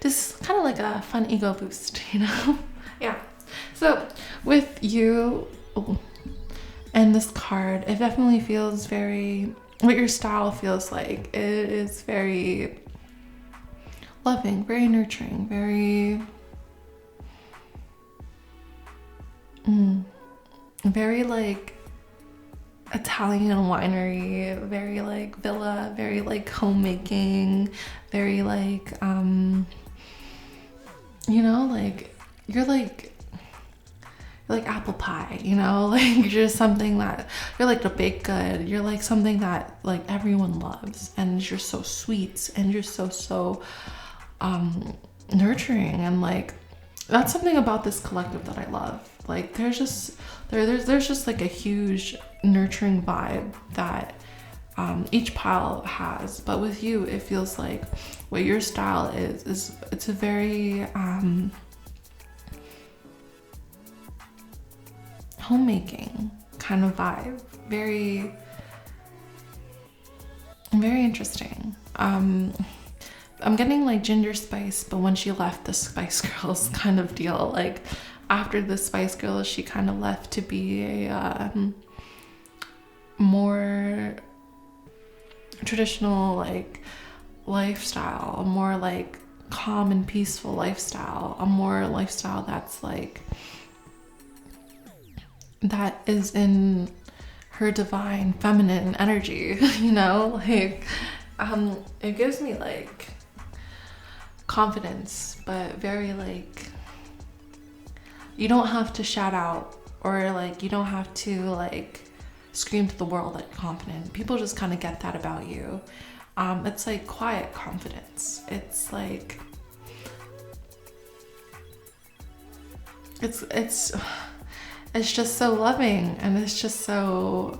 just kind of like a fun ego boost, Yeah. So with you and this card, it definitely feels what your style feels like. It is very loving, very nurturing, very like Italian winery, very like villa, very like homemaking, very like, like you're like apple pie, like you're just something that you're like the baked good. You're like something that like everyone loves, and you're so sweet, and you're so nurturing, and like that's something about this collective that I love. Like there's just like a huge nurturing vibe that each pile has, but with you it feels like what your style is it's a very homemaking kind of vibe, very interesting. I'm getting like Ginger Spice, but when she left the Spice Girls kind of deal, like after the Spice Girls she kind of left to be a more traditional like lifestyle, a more like calm and peaceful lifestyle, a more lifestyle that's like that is in her divine feminine energy, like it gives me like confidence, but very like you don't have to shout out, or like you don't have to like scream to the world that you're confident. People just kind of get that about you. It's like quiet confidence. It's like it's just so loving, and it's just so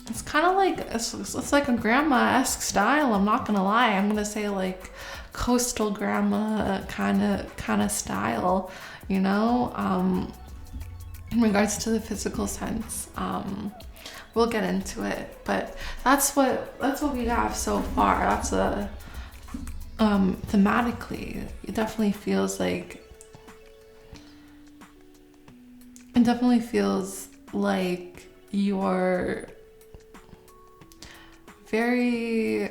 it's kind of like it's like a grandma-esque style. I'm not gonna lie. I'm gonna say like coastal grandma kind of style, in regards to the physical sense. We'll get into it, but that's what we have so far. That's thematically, it definitely feels like you're very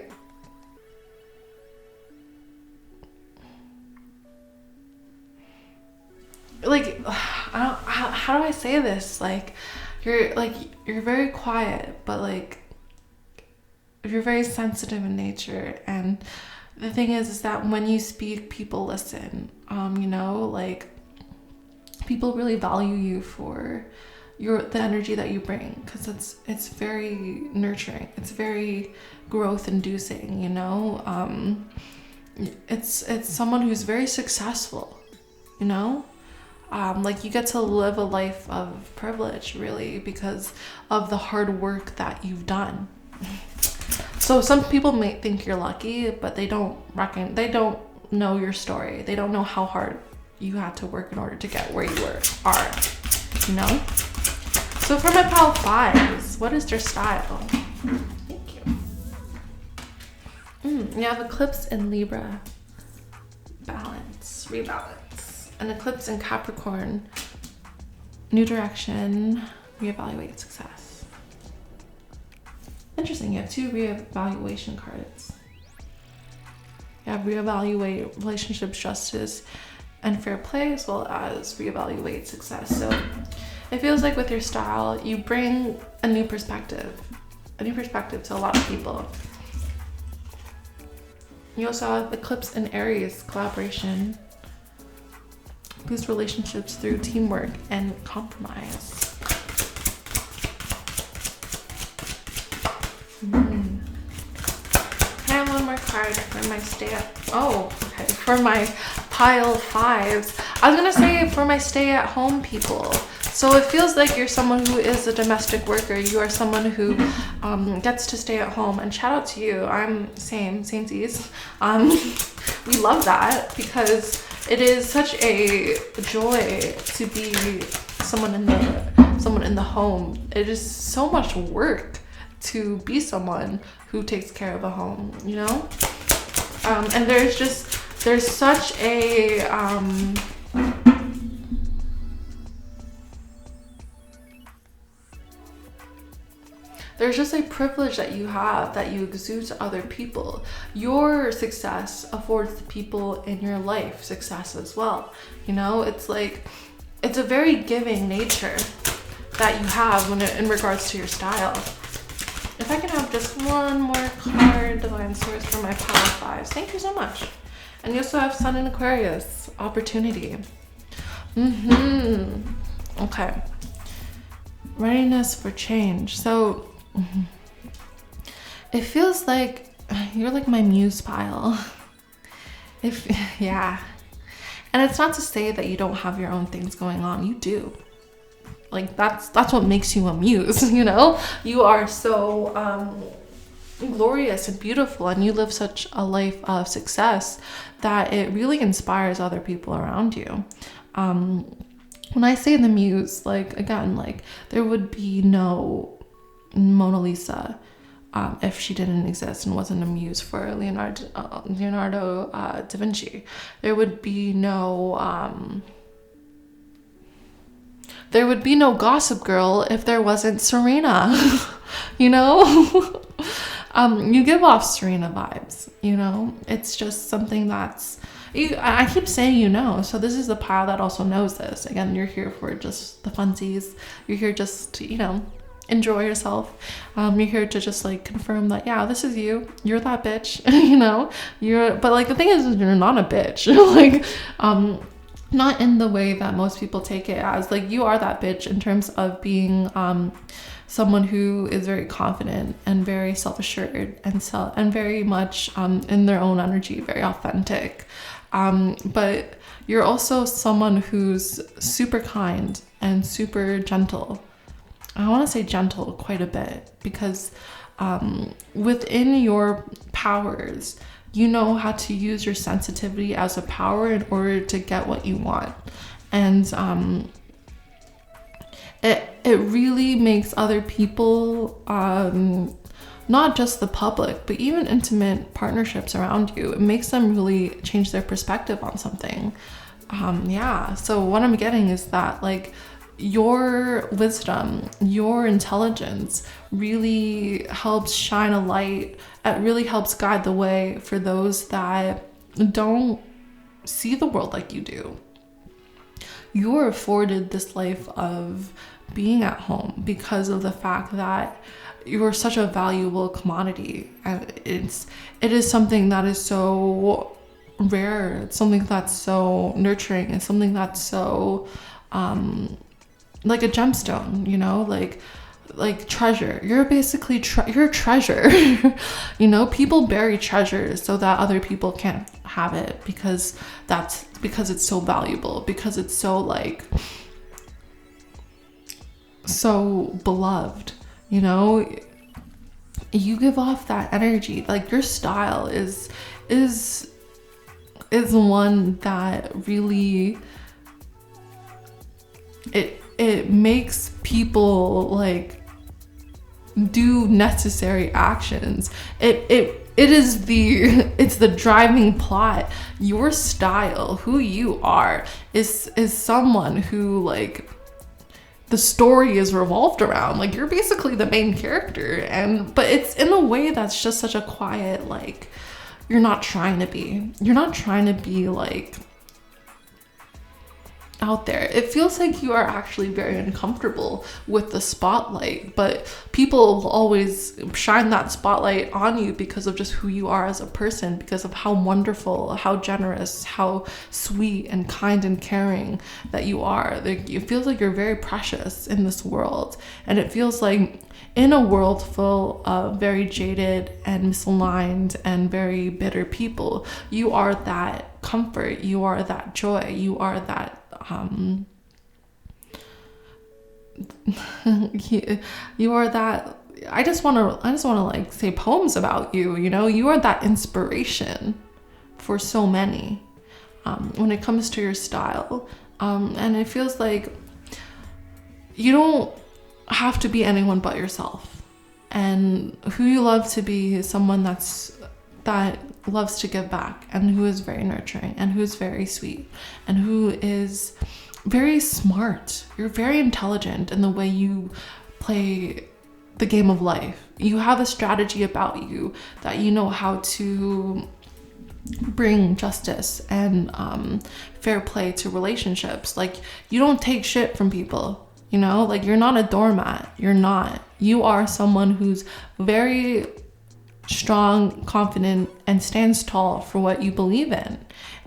like, how do I say this? Like, you're very quiet, but like you're very sensitive in nature. And the thing is that when you speak, people listen. You know, like, people really value you for the energy that you bring, because it's very nurturing. It's very growth inducing, you know. It's someone who's very successful, you know. Like, you get to live a life of privilege, really, because of the hard work that you've done. So some people may think you're lucky, but they don't know your story. They don't know how hard you had to work in order to get where you are, you know? So for my pile 5s, what is their style? Thank you. You have eclipse in Libra, balance, rebalance. An eclipse in Capricorn, new direction, reevaluate, success. Interesting, you have 2 reevaluation cards. You have reevaluate relationships, justice, and fair play, as well as reevaluate success. So it feels like with your style, you bring a new perspective to a lot of people. You also have eclipse in Aries, collaboration, boost relationships through teamwork and compromise. Can I have one more card for my for my pile 5s? I was gonna say for my stay-at-home people. So it feels like you're someone who is a domestic worker. You are someone who gets to stay at home. And shout out to you. I'm samesies. We love that, because it is such a joy to be someone in the home. It is so much work to be someone who takes care of a home, you know? And there's such a there's just a privilege that you have, that you exude to other people. Your success affords the people in your life success as well. You know, it's like, it's a very giving nature that you have in regards to your style. If I can have just one more card, Divine Source, for my pile 5s. Thank you so much. And you also have Sun in Aquarius, opportunity. Okay. Readiness for change. So it feels like you're like my muse pile. Yeah. And it's not to say that you don't have your own things going on. You do. Like, that's what makes you a muse, you know? You are so glorious and beautiful, and you live such a life of success that it really inspires other people around you. When I say the muse, like, again, like, there would be no Mona Lisa if she didn't exist and wasn't a muse for Leonardo da Vinci. There would be no Gossip Girl if there wasn't Serena. You know? You give off Serena vibes, you know? It's just something that's I keep saying, you know, so this is the pile that also knows this. Again, you're here for just the funsies. You're here just to, you know, enjoy yourself. You're here to just like confirm that, yeah, this is you. You're that bitch, you know? But like the thing is, you're not a bitch. Like, not in the way that most people take it as. Like, you are that bitch in terms of being someone who is very confident and very self-assured and very much in their own energy, very authentic. But you're also someone who's super kind and super gentle. I want to say gentle quite a bit, because within your powers, you know how to use your sensitivity as a power in order to get what you want. And it really makes other people, not just the public, but even intimate partnerships around you, it makes them really change their perspective on something. Yeah, so what I'm getting is that like your wisdom, your intelligence really helps shine a light. It really helps guide the way for those that don't see the world like you do. You're afforded this life of being at home because of the fact that you're such a valuable commodity, and it is something that is so rare. It's something that's so nurturing. It's something that's so like a gemstone, you know, like treasure. You're basically you're a treasure. You know, people bury treasures so that other people can't have it, because it's so valuable, because it's so like so beloved. You know, you give off that energy. Like your style is one that really it makes people like do necessary actions. It's the driving plot. Your style, who you are, is someone who like the story is revolved around. Like you're basically the main character, but it's in a way that's just such a quiet, like you're not trying to be like out there. It feels like you are actually very uncomfortable with the spotlight, but people will always shine that spotlight on you because of just who you are as a person, because of how wonderful, how generous, how sweet and kind and caring that you are. Like, it feels like you're very precious in this world, and it feels like in a world full of very jaded and misaligned and very bitter people, you are that comfort, you are that joy, you are that you are that. I just want to like say poems about you. You know, you are that inspiration for so many when it comes to your style, and it feels like you don't have to be anyone but yourself, and who you love to be is someone that loves to give back, and who is very nurturing, and who is very sweet, and who is very smart. You're very intelligent in the way you play the game of life. You have a strategy about you that you know how to bring justice and fair play to relationships. Like, you don't take shit from people, you know? Like, you're not a doormat. You're not. You are someone who's very strong, confident, and stands tall for what you believe in,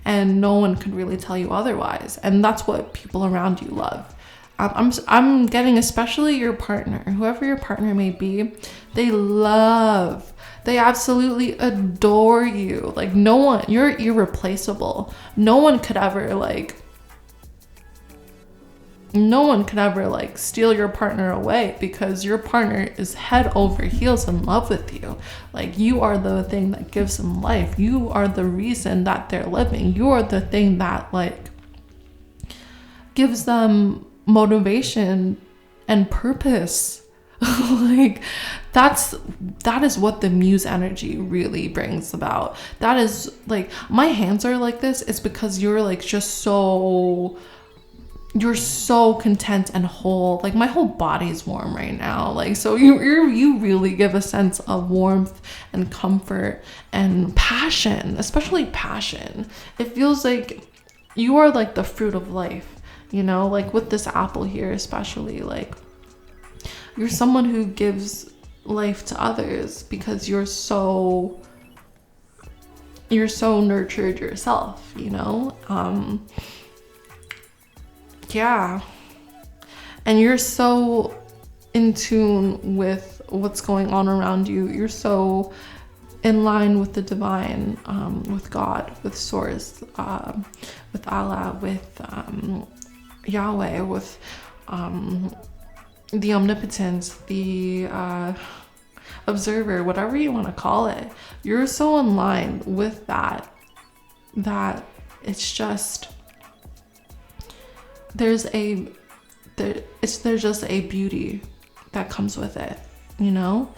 and no one could really tell you otherwise. And that's what people around you love. I'm getting, especially your partner, whoever your partner may be, they absolutely adore you. Like, no one, you're irreplaceable. No one could ever steal your partner away, because your partner is head over heels in love with you. Like, you are the thing that gives them life. You are the reason that they're living. You are the thing that like gives them motivation and purpose. Like, that is what the muse energy really brings about. That is like, my hands are like this, it's because you're like just so, you're so content and whole. Like, my whole body's warm right now. Like, so you really give a sense of warmth and comfort and passion, especially passion. It feels like you are like the fruit of life, you know, like with this apple here, especially, like you're someone who gives life to others because you're so nurtured yourself, you know? Yeah, and you're so in tune with what's going on around you. You're so in line with the divine, with God, with Source, with Allah, with Yahweh, with the omnipotence, the observer, whatever you want to call it. You're so in line with that it's just, there's there's just a beauty that comes with it, you know?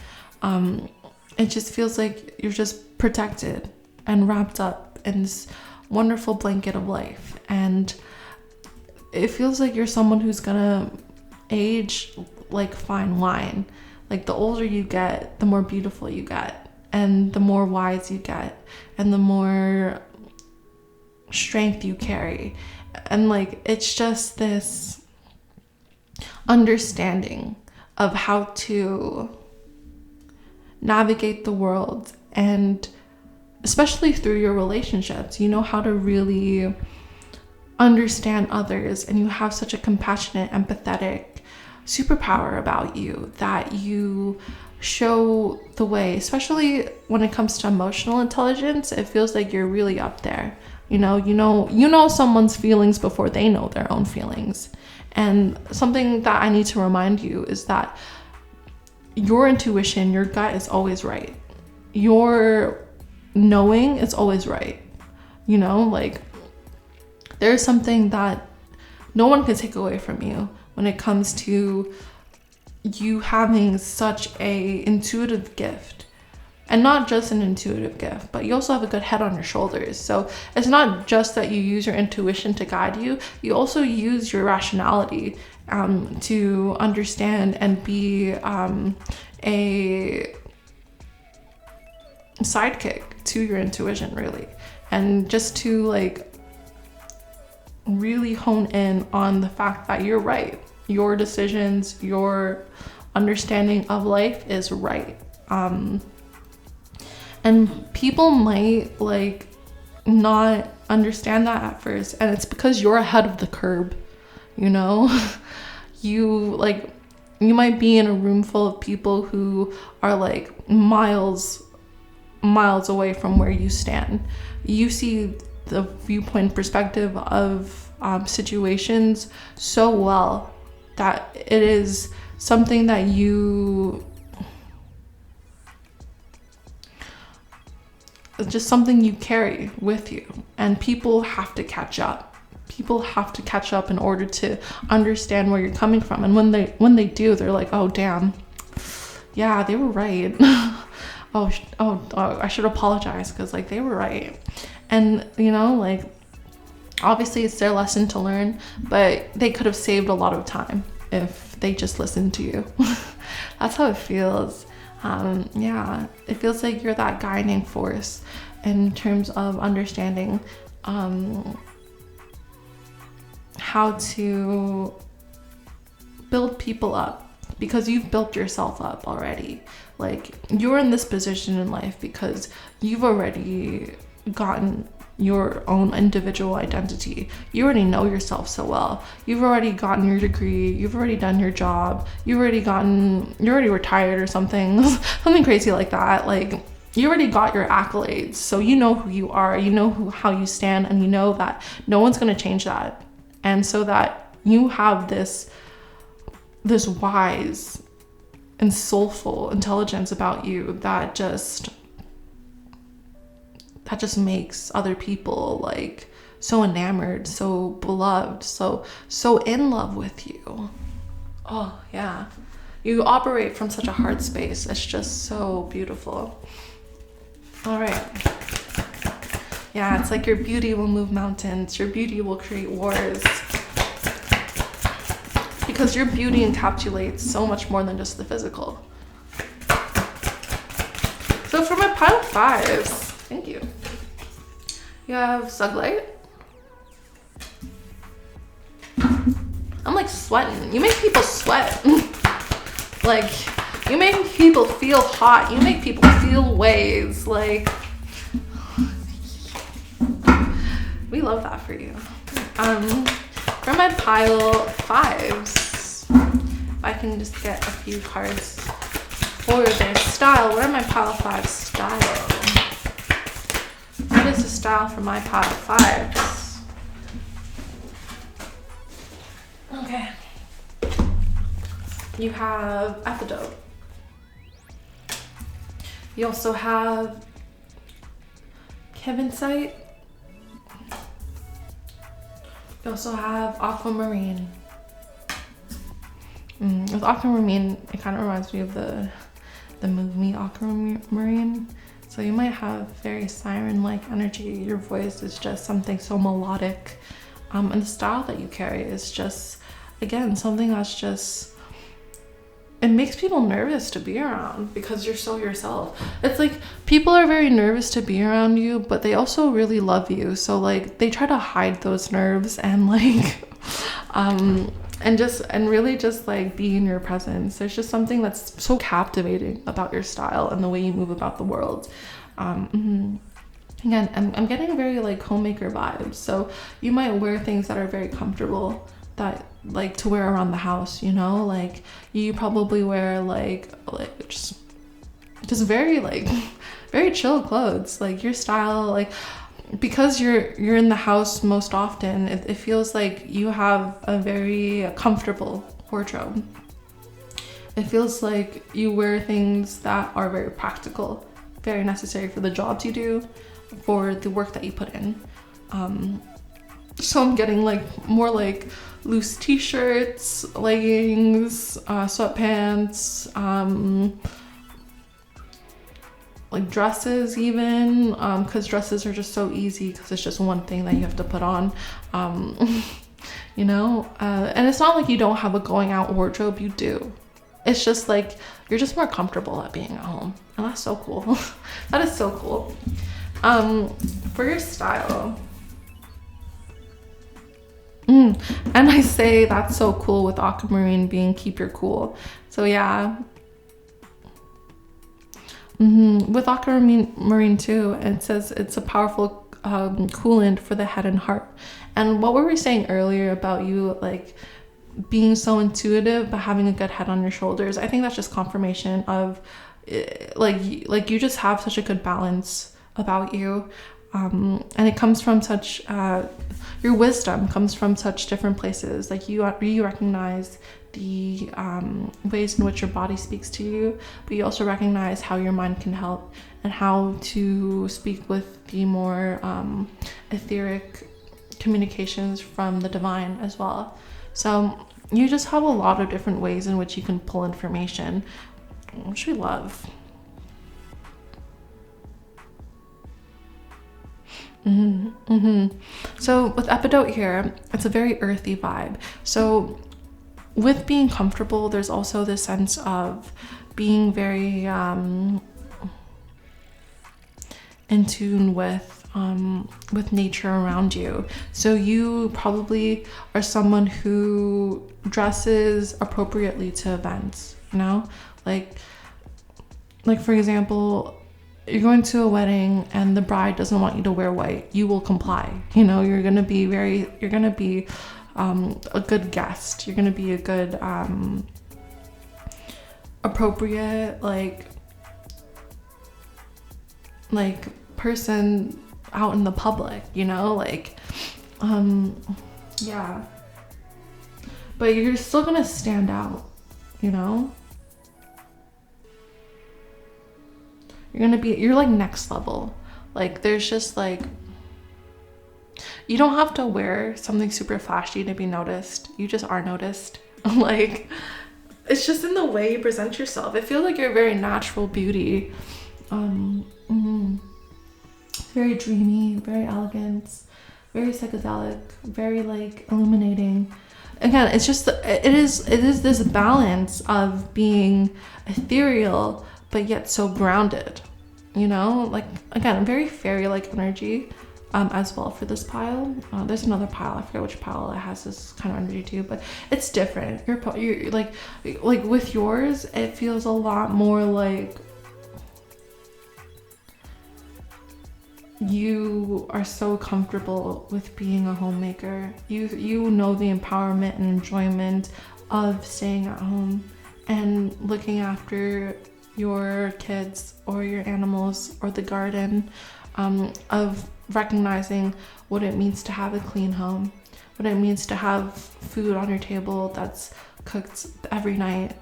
It just feels like you're just protected and wrapped up in this wonderful blanket of life. And it feels like you're someone who's gonna age like fine wine. Like the older you get, the more beautiful you get, and the more wise you get, and the more strength you carry. And like, it's just this understanding of how to navigate the world, and especially through your relationships, you know how to really understand others, and you have such a compassionate, empathetic superpower about you that you show the way. Especially when it comes to emotional intelligence, it feels like you're really up there. You know someone's feelings before they know their own feelings. And something that I need to remind you is that your intuition, your gut is always right. Your knowing is always right. You know, like there's something that no one can take away from you when it comes to you having such a intuitive gift. And not just an intuitive gift, but you also have a good head on your shoulders. So it's not just that you use your intuition to guide you, you also use your rationality to understand and be a sidekick to your intuition, really. And just to like really hone in on the fact that you're right. Your decisions, your understanding of life is right. And people might like not understand that at first, and it's because you're ahead of the curb, you know? You might be in a room full of people who are like miles away from where you stand. You see the viewpoint perspective of situations so well that it is something that it's just something you carry with you, and people have to catch up. People have to catch up in order to understand where you're coming from. And when they do, they're like, oh damn, yeah, they were right. oh, I should apologize because like they were right. And you know, like obviously it's their lesson to learn, but they could have saved a lot of time if they just listened to you. That's how it feels. Yeah, it feels like you're that guiding force in terms of understanding how to build people up, because you've built yourself up already. Like you're in this position in life because you've already gotten your own individual identity. You already know yourself so well. You've already gotten your degree, you've already done your job, you're already retired or something something crazy like that. Like you already got your accolades, so you know who you are, you know how you stand, and you know that no one's going to change that. And so that you have this wise and soulful intelligence about you that just makes other people like so enamored, so beloved, so in love with you. Oh yeah, you operate from such a heart space. It's just so beautiful. All right. Yeah, it's like your beauty will move mountains, your beauty will create wars, because your beauty encapsulates so much more than just the physical. So for my pile of fives, thank you. You have Suglight. I'm like sweating. You make people sweat. Like, you make people feel hot. You make people feel waves. Like, we love that for you. For my pile fives, if I can just get a few cards for their style. What are my pile five style? What is the style for my pile fives? Okay. You have Antidote. You also have Kevinsight. You also have Aquamarine. With aquamarine, it kind of reminds me of the movie Aquamarine. So you might have very siren-like energy. Your voice is just something so melodic. And the style that you carry is just, again, something that's just, it makes people nervous to be around because you're so yourself. It's like people are very nervous to be around you, but they also really love you. So like they try to hide those nerves and like, and really just like be in your presence. There's just something that's so captivating about your style and the way you move about the world. Again, I'm getting very like homemaker vibes. So you might wear things that are very comfortable, that like to wear around the house, you know, like you probably wear like just very like very chill clothes. Like your style, like because you're in the house most often, it feels like you have a very comfortable wardrobe. It feels like you wear things that are very practical, very necessary for the jobs you do, for the work that you put in. So I'm getting like more like loose t-shirts, leggings, sweatpants, like dresses even, because dresses are just so easy because it's just one thing that you have to put on, you know, and it's not like you don't have a going out wardrobe, you do. It's just like you're just more comfortable at being at home, and that's so cool. That is so cool. For your style, and I say that's so cool with aquamarine being keep your cool. So yeah. With aquamarine too, it says it's a powerful coolant for the head and heart. And what were we saying earlier about you like being so intuitive but having a good head on your shoulders? I think that's just confirmation of like you just have such a good balance about you, and it comes from such your wisdom comes from such different places. Like you recognize the ways in which your body speaks to you, but you also recognize how your mind can help and how to speak with the more etheric communications from the divine as well. So you just have a lot of different ways in which you can pull information, which we love. So with epidote here, it's a very earthy vibe. So with being comfortable, there's also this sense of being very in tune with nature around you. So you probably are someone who dresses appropriately to events, you know, like for example, you're going to a wedding and the bride doesn't want you to wear white, you will comply. You know, you're gonna be a good guest. You're gonna be a good appropriate like person out in the public, you know, like yeah, but you're still gonna stand out, you know. You're like next level. Like there's just like, you don't have to wear something super flashy to be noticed. You just are noticed. Like it's just in the way you present yourself. I feel like you're a very natural beauty. Very dreamy, very elegant, very psychedelic, very like illuminating. Again, it's just it is this balance of being ethereal but yet so grounded, you know, like again, very fairy-like energy as well for this pile. There's another pile, I forget which pile it has this kind of energy too, but it's different. You're like with yours, it feels a lot more like you are so comfortable with being a homemaker. You know the empowerment and enjoyment of staying at home and looking after your kids or your animals or the garden, of recognizing what it means to have a clean home, what it means to have food on your table that's cooked every night,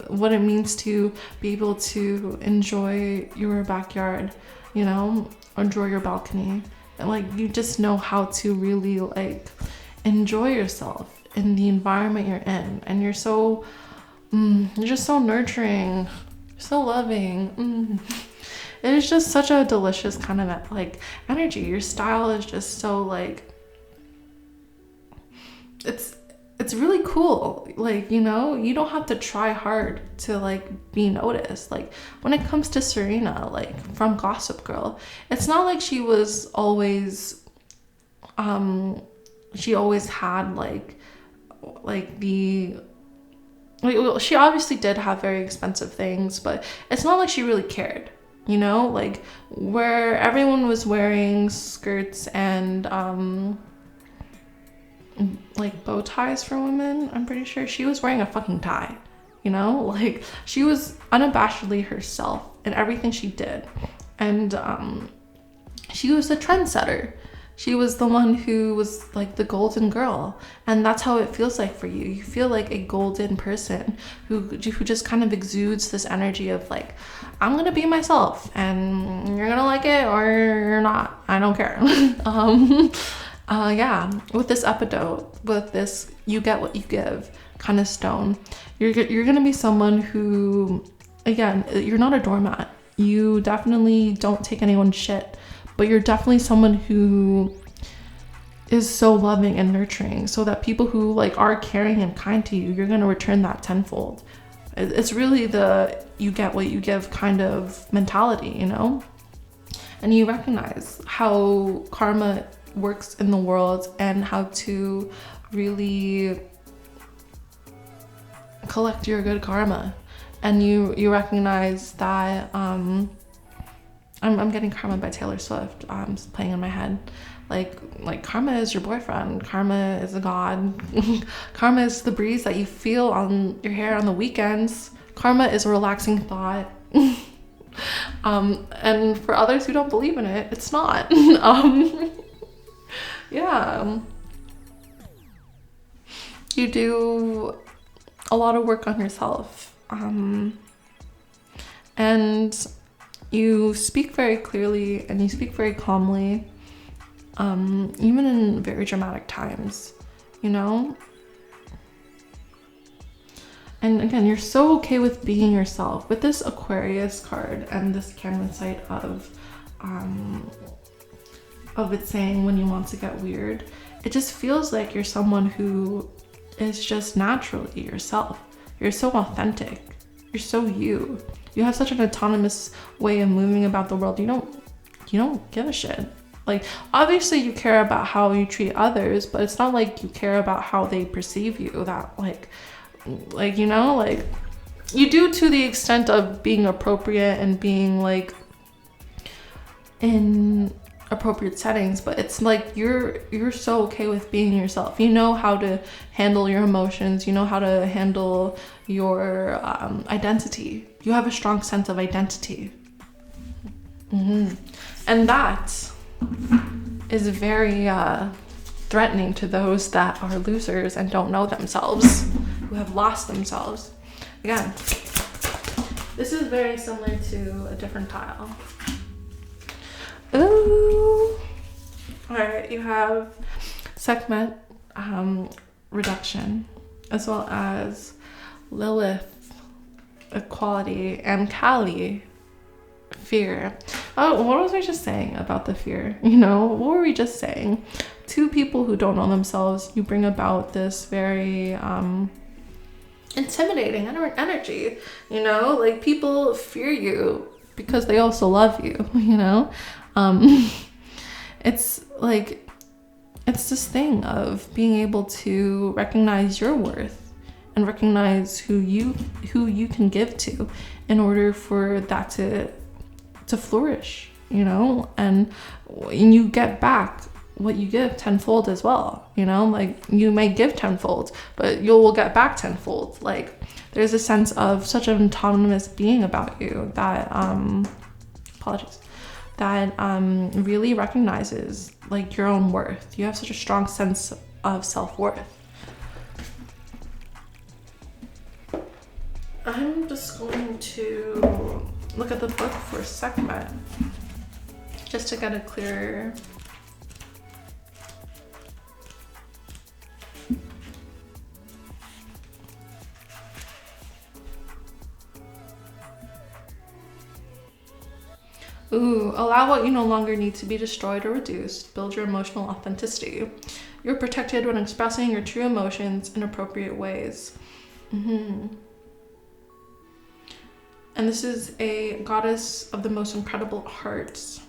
what it means to be able to enjoy your backyard, you know, enjoy your balcony. And like you just know how to really like enjoy yourself in the environment you're in, and you're so You're just so nurturing, so loving. It is just such a delicious kind of like energy. Your style is just so like, it's really cool. Like, you know, you don't have to try hard to like be noticed. Like when it comes to Serena, like from Gossip Girl, it's not like she was always she always had like the like, well, she obviously did have very expensive things, but it's not like she really cared, you know, like where everyone was wearing skirts and like bow ties for women. I'm pretty sure she was wearing a fucking tie, you know, like she was unabashedly herself in everything she did. And she was a trendsetter. She was the one who was like the golden girl, and that's how it feels like for you. You feel like a golden person who just kind of exudes this energy of like, I'm gonna be myself and you're gonna like it or you're not, I don't care. Yeah, with this episode, with this you get what you give kind of stone, you're gonna be someone who, again, you're not a doormat. You definitely don't take anyone's shit, but you're definitely someone who is so loving and nurturing, so that people who like are caring and kind to you, you're gonna return that tenfold. It's really the you get what you give kind of mentality, you know? And you recognize how karma works in the world and how to really collect your good karma. And you recognize that I'm getting Karma by Taylor Swift playing in my head. Like karma is your boyfriend, karma is a god. Karma is the breeze that you feel on your hair on the weekends. Karma is a relaxing thought. And for others who don't believe in it, it's not. Yeah, you do a lot of work on yourself, and you speak very clearly and you speak very calmly, even in very dramatic times, you know? And again, you're so okay with being yourself. With this Aquarius card and this Cameron site of it saying when you want to get weird, it just feels like you're someone who is just naturally yourself. You're so authentic. You're so you. You have such an autonomous way of moving about the world. You don't give a shit. Like, obviously you care about how you treat others, but it's not like you care about how they perceive you. That like, you know, like you do to the extent of being appropriate and being like in appropriate settings, but it's like you're so okay with being yourself. You know how to handle your emotions. You know how to handle your identity. You have a strong sense of identity. And that is very threatening to those that are losers and don't know themselves, who have lost themselves. Again, this is very similar to a different tile. Ooh. All right, you have Sekhmet, reduction, as well as Lilith, equality, and Kali, fear. Oh, what was I just saying about the fear? You know, what were we just saying? Two people who don't know themselves, you bring about this very intimidating energy, you know? Like, people fear you because they also love you, you know? It's like, it's this thing of being able to recognize your worth and recognize who you can give to in order for that to flourish, you know? And you get back what you give tenfold as well, you know? Like, you may give tenfold, but you will get back tenfold. Like, there's a sense of such an autonomous being about you that that really recognizes like your own worth. You have such a strong sense of self-worth. I'm just going to look at the book for Sekhmet just to get a clearer Ooh, allow what you no longer need to be destroyed or reduced. Build your emotional authenticity. You're protected when expressing your true emotions in appropriate ways. And this is a goddess of the most incredible hearts.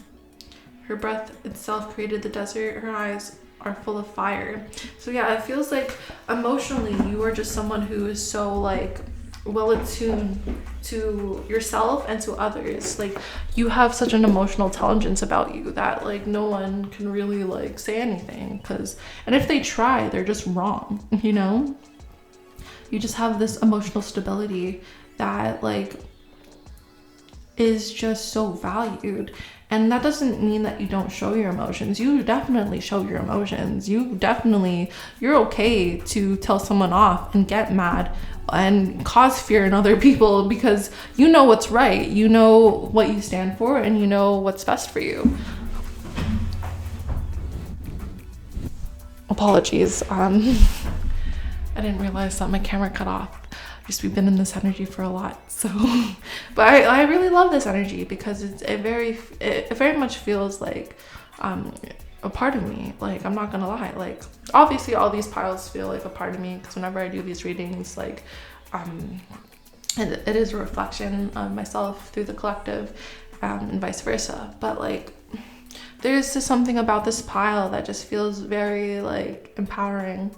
Her breath itself created the desert. Her eyes are full of fire. So yeah, it feels like emotionally you are just someone who is so like well attuned to yourself and to others. Like you have such an emotional intelligence about you that like no one can really like say anything, and if they try, they're just wrong, you know? You just have this emotional stability that like is just so valued. And that doesn't mean that you don't show your emotions. You definitely show your emotions. You're okay to tell someone off and get mad and cause fear in other people, because you know what's right. You know what you stand for, and you know what's best for you. Apologies. I didn't realize that my camera cut off. We've been in this energy for a lot, so but I really love this energy because it very much feels like a part of me. Like, I'm not gonna lie, like obviously all these piles feel like a part of me, because whenever I do these readings, like it is a reflection of myself through the collective, and vice versa. But like there's just something about this pile that just feels very like empowering,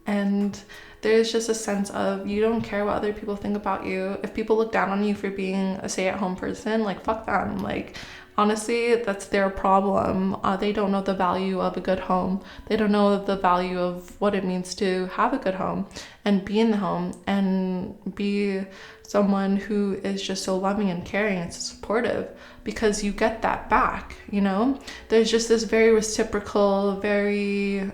and there's just a sense of you don't care what other people think about you. If people look down on you for being a stay-at-home person, like fuck them. Like honestly, that's their problem. They don't know the value of a good home. They don't know the value of what it means to have a good home and be in the home and be someone who is just so loving and caring and supportive, because you get that back, you know? There's just this very reciprocal, very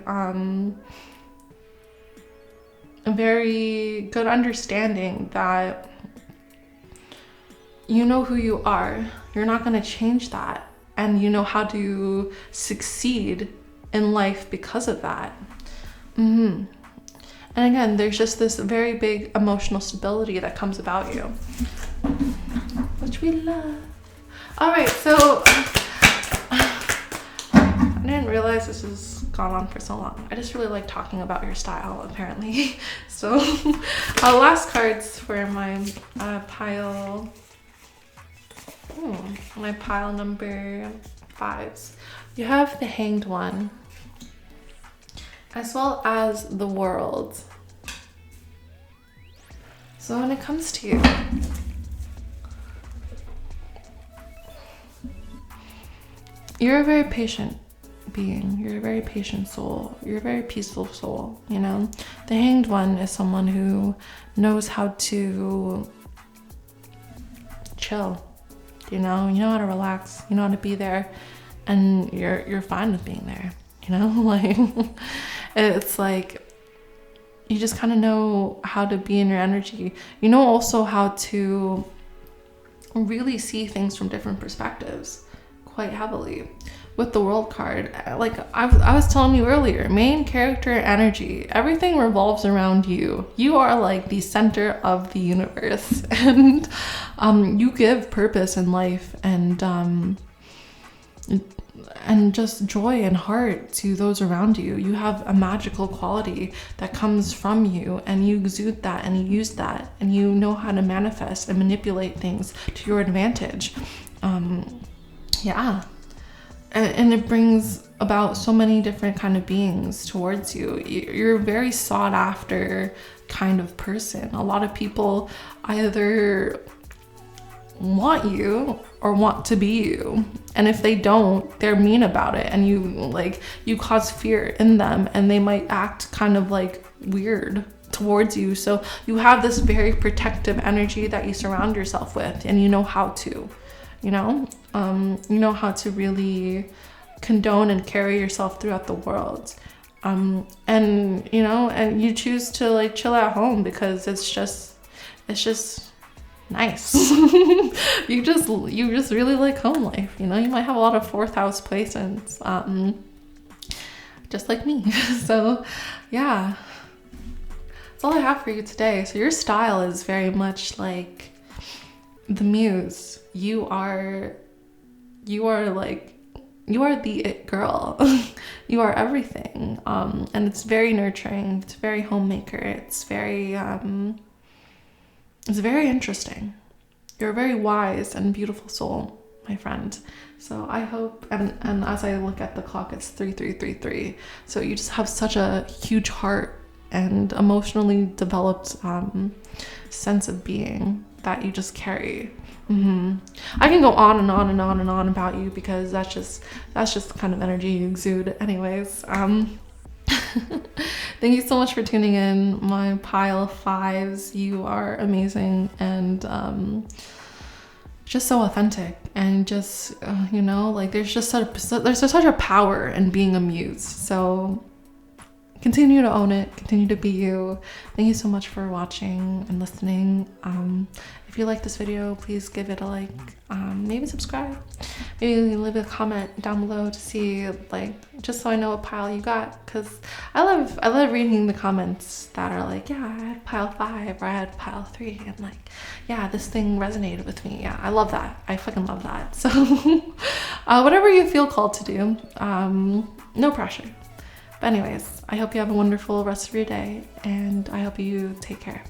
a very good understanding that you know who you are. You're not going to change that. And you know how to succeed in life because of that. And again, there's just this very big emotional stability that comes about you, which we love. All right, so I didn't realize this has gone on for so long. I just really like talking about your style, apparently. So last cards for my pile. My pile number 5s. You have the Hanged One, as well as the World. So when it comes to you, you're a very patient being. You're a very patient soul. You're a very peaceful soul, you know? The Hanged One is someone who knows how to chill, you know how to relax, you know how to be there, and you're fine with being there, you know? Like it's like you just kind of know how to be in your energy. You know also how to really see things from different perspectives quite heavily. With the World card, like I was telling you earlier, main character energy, everything revolves around you. You are like the center of the universe, and you give purpose in life and just joy and heart to those around you. You have a magical quality that comes from you, and you exude that and you use that, and you know how to manifest and manipulate things to your advantage. Yeah. And it brings about so many different kind of beings towards you. You're a very sought after kind of person. A lot of people either want you or want to be you. And if they don't, they're mean about it. And you cause fear in them, and they might act kind of like weird towards you. So you have this very protective energy that you surround yourself with, and you know how to. You know how to really condone and carry yourself throughout the world. And you choose to like chill at home because it's just nice. you just really like home life. You know, you might have a lot of 4th house placements, just like me. So yeah, that's all I have for you today. So your style is very much like the muse. You are you are like, you are the it girl. You are everything. And it's very nurturing. It's very homemaker. It's very interesting. You're a very wise and beautiful soul, my friend. So I hope, and as I look at the clock, it's 3333. So you just have such a huge heart and emotionally developed sense of being that you just carry. I can go on and on and on and on about you, because that's just the kind of energy you exude. Anyways, thank you so much for tuning in, my pile of fives. You are amazing, and just so authentic, and just like there's such a power in being a muse. So continue to own it, continue to be you. Thank you so much for watching and listening. If you like this video, please give it a like, maybe subscribe, maybe leave a comment down below to see, like, just so I know what pile you got, because I love reading the comments that are like, yeah, I had pile 5, or I had pile 3, and like, yeah, this thing resonated with me. Yeah, I love that. I fucking love that. So whatever you feel called to do, no pressure. But anyways, I hope you have a wonderful rest of your day, and I hope you take care.